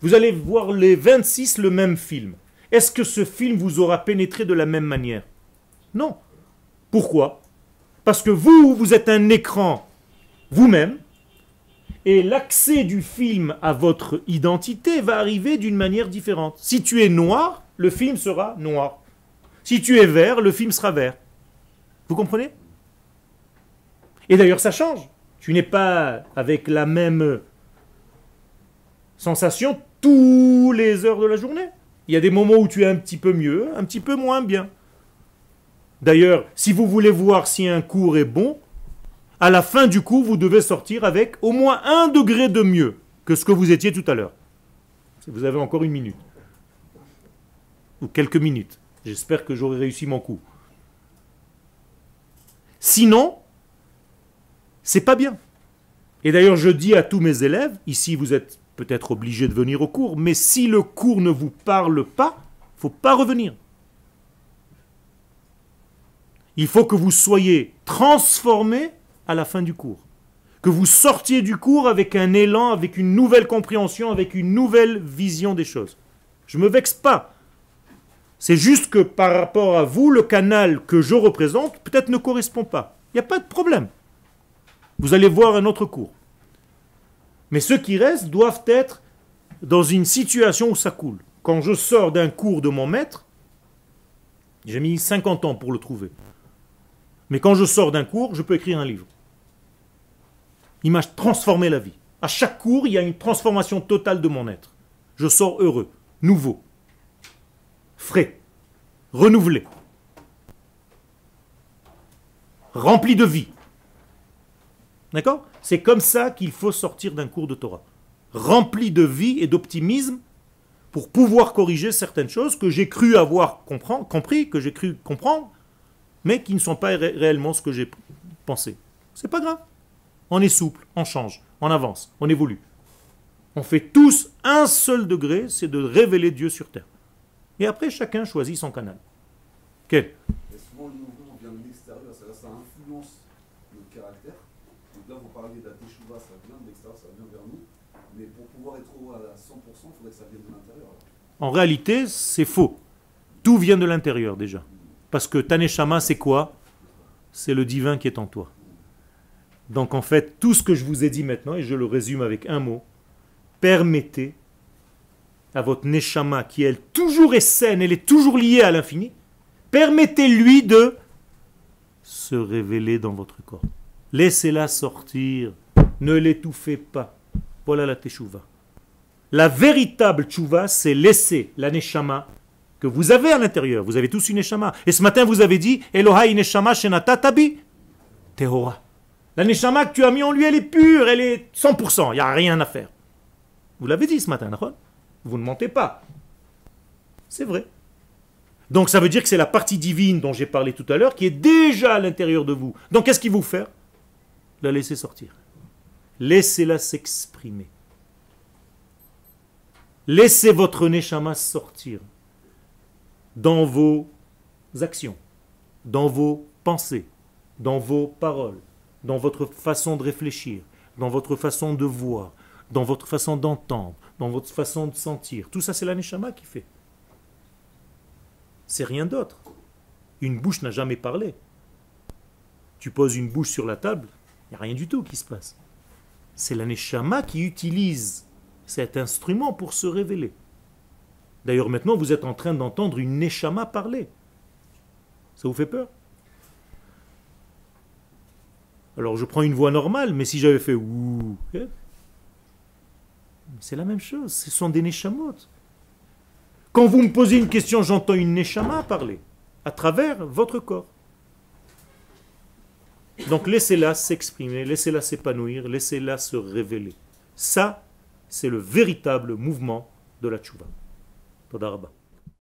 Vous allez voir les 26 le même film. Est-ce que ce film vous aura pénétré de la même manière? Non. Pourquoi? Parce que vous êtes un écran vous-même, et l'accès du film à votre identité va arriver d'une manière différente. Si tu es noir, le film sera noir. Si tu es vert, le film sera vert. Vous comprenez? Et d'ailleurs, ça change. Tu n'es pas avec la même sensation tous les heures de la journée. Il y a des moments où tu es un petit peu mieux, un petit peu moins bien. D'ailleurs, si vous voulez voir si un cours est bon, à la fin du cours, vous devez sortir avec au moins 1 degré de mieux que ce que vous étiez tout à l'heure. Si vous avez encore 1 minute. Ou quelques minutes. J'espère que j'aurai réussi mon coup. Sinon, c'est pas bien. Et d'ailleurs, je dis à tous mes élèves, ici vous êtes peut-être obligés de venir au cours, mais si le cours ne vous parle pas, il ne faut pas revenir. Il faut que vous soyez transformés à la fin du cours. Que vous sortiez du cours avec un élan, avec une nouvelle compréhension, avec une nouvelle vision des choses. Je ne me vexe pas. C'est juste que par rapport à vous, le canal que je représente peut-être ne correspond pas. Il n'y a pas de problème. Vous allez voir un autre cours. Mais ceux qui restent doivent être dans une situation où ça coule. Quand je sors d'un cours de mon maître, j'ai mis 50 ans pour le trouver. Mais quand je sors d'un cours, je peux écrire un livre. Il m'a transformé la vie. À chaque cours, il y a une transformation totale de mon être. Je sors heureux, nouveau, frais, renouvelé. rempli de vie. D'accord? C'est comme ça qu'il faut sortir d'un cours de Torah. Rempli de vie et d'optimisme pour pouvoir corriger certaines choses que j'ai cru avoir compris, que j'ai cru comprendre, mais qui ne sont pas réellement ce que j'ai pensé. C'est pas grave. On est souple, on change, on avance, on évolue. On fait tous un seul degré, c'est de révéler Dieu sur terre. Et après, chacun choisit son canal. Quel? Et souvent, le mouvement vient de l'extérieur, ça influence notre caractère. Donc là, vous parliez de la teshuva, ça vient de l'extérieur, ça vient vers nous. Mais pour pouvoir être au à 100%, il faudrait que ça vienne de l'intérieur. En réalité, c'est faux. Tout vient de l'intérieur déjà. Parce que ta neshama, c'est quoi? C'est le divin qui est en toi. Donc en fait, tout ce que je vous ai dit maintenant, et je le résume avec un mot, permettez à votre neshama, qui elle toujours est saine, elle est toujours liée à l'infini, permettez-lui de se révéler dans votre corps. Laissez-la sortir, ne l'étouffez pas. Voilà la teshuva. La véritable teshuva, c'est laisser la neshama que vous avez à l'intérieur. Vous avez tous une neshama. Et ce matin, vous avez dit Elohai neshama shenatatabi tehora. La neshama que tu as mis en lui, elle est pure, elle est 100%, il n'y a rien à faire. Vous l'avez dit ce matin, vous ne mentez pas. C'est vrai. Donc ça veut dire que c'est la partie divine dont j'ai parlé tout à l'heure qui est déjà à l'intérieur de vous. Donc qu'est-ce qu'il faut faire? La laisser sortir. Laissez-la s'exprimer. Laissez votre neshama sortir dans vos actions, dans vos pensées, dans vos paroles, dans votre façon de réfléchir, dans votre façon de voir, dans votre façon d'entendre, dans votre façon de sentir. Tout ça, c'est la neshama qui fait. C'est rien d'autre. Une bouche n'a jamais parlé. Tu poses une bouche sur la table, il n'y a rien du tout qui se passe. C'est la neshama qui utilise cet instrument pour se révéler. D'ailleurs, maintenant, vous êtes en train d'entendre une neshama parler. Ça vous fait peur? Alors, je prends une voix normale, mais si j'avais fait ouh, c'est la même chose. Ce sont des neshamot. Quand vous me posez une question, j'entends une neshama parler à travers votre corps. Donc, laissez-la s'exprimer, laissez-la s'épanouir, laissez-la se révéler. Ça, c'est le véritable mouvement de la tchouva. Toda rabba.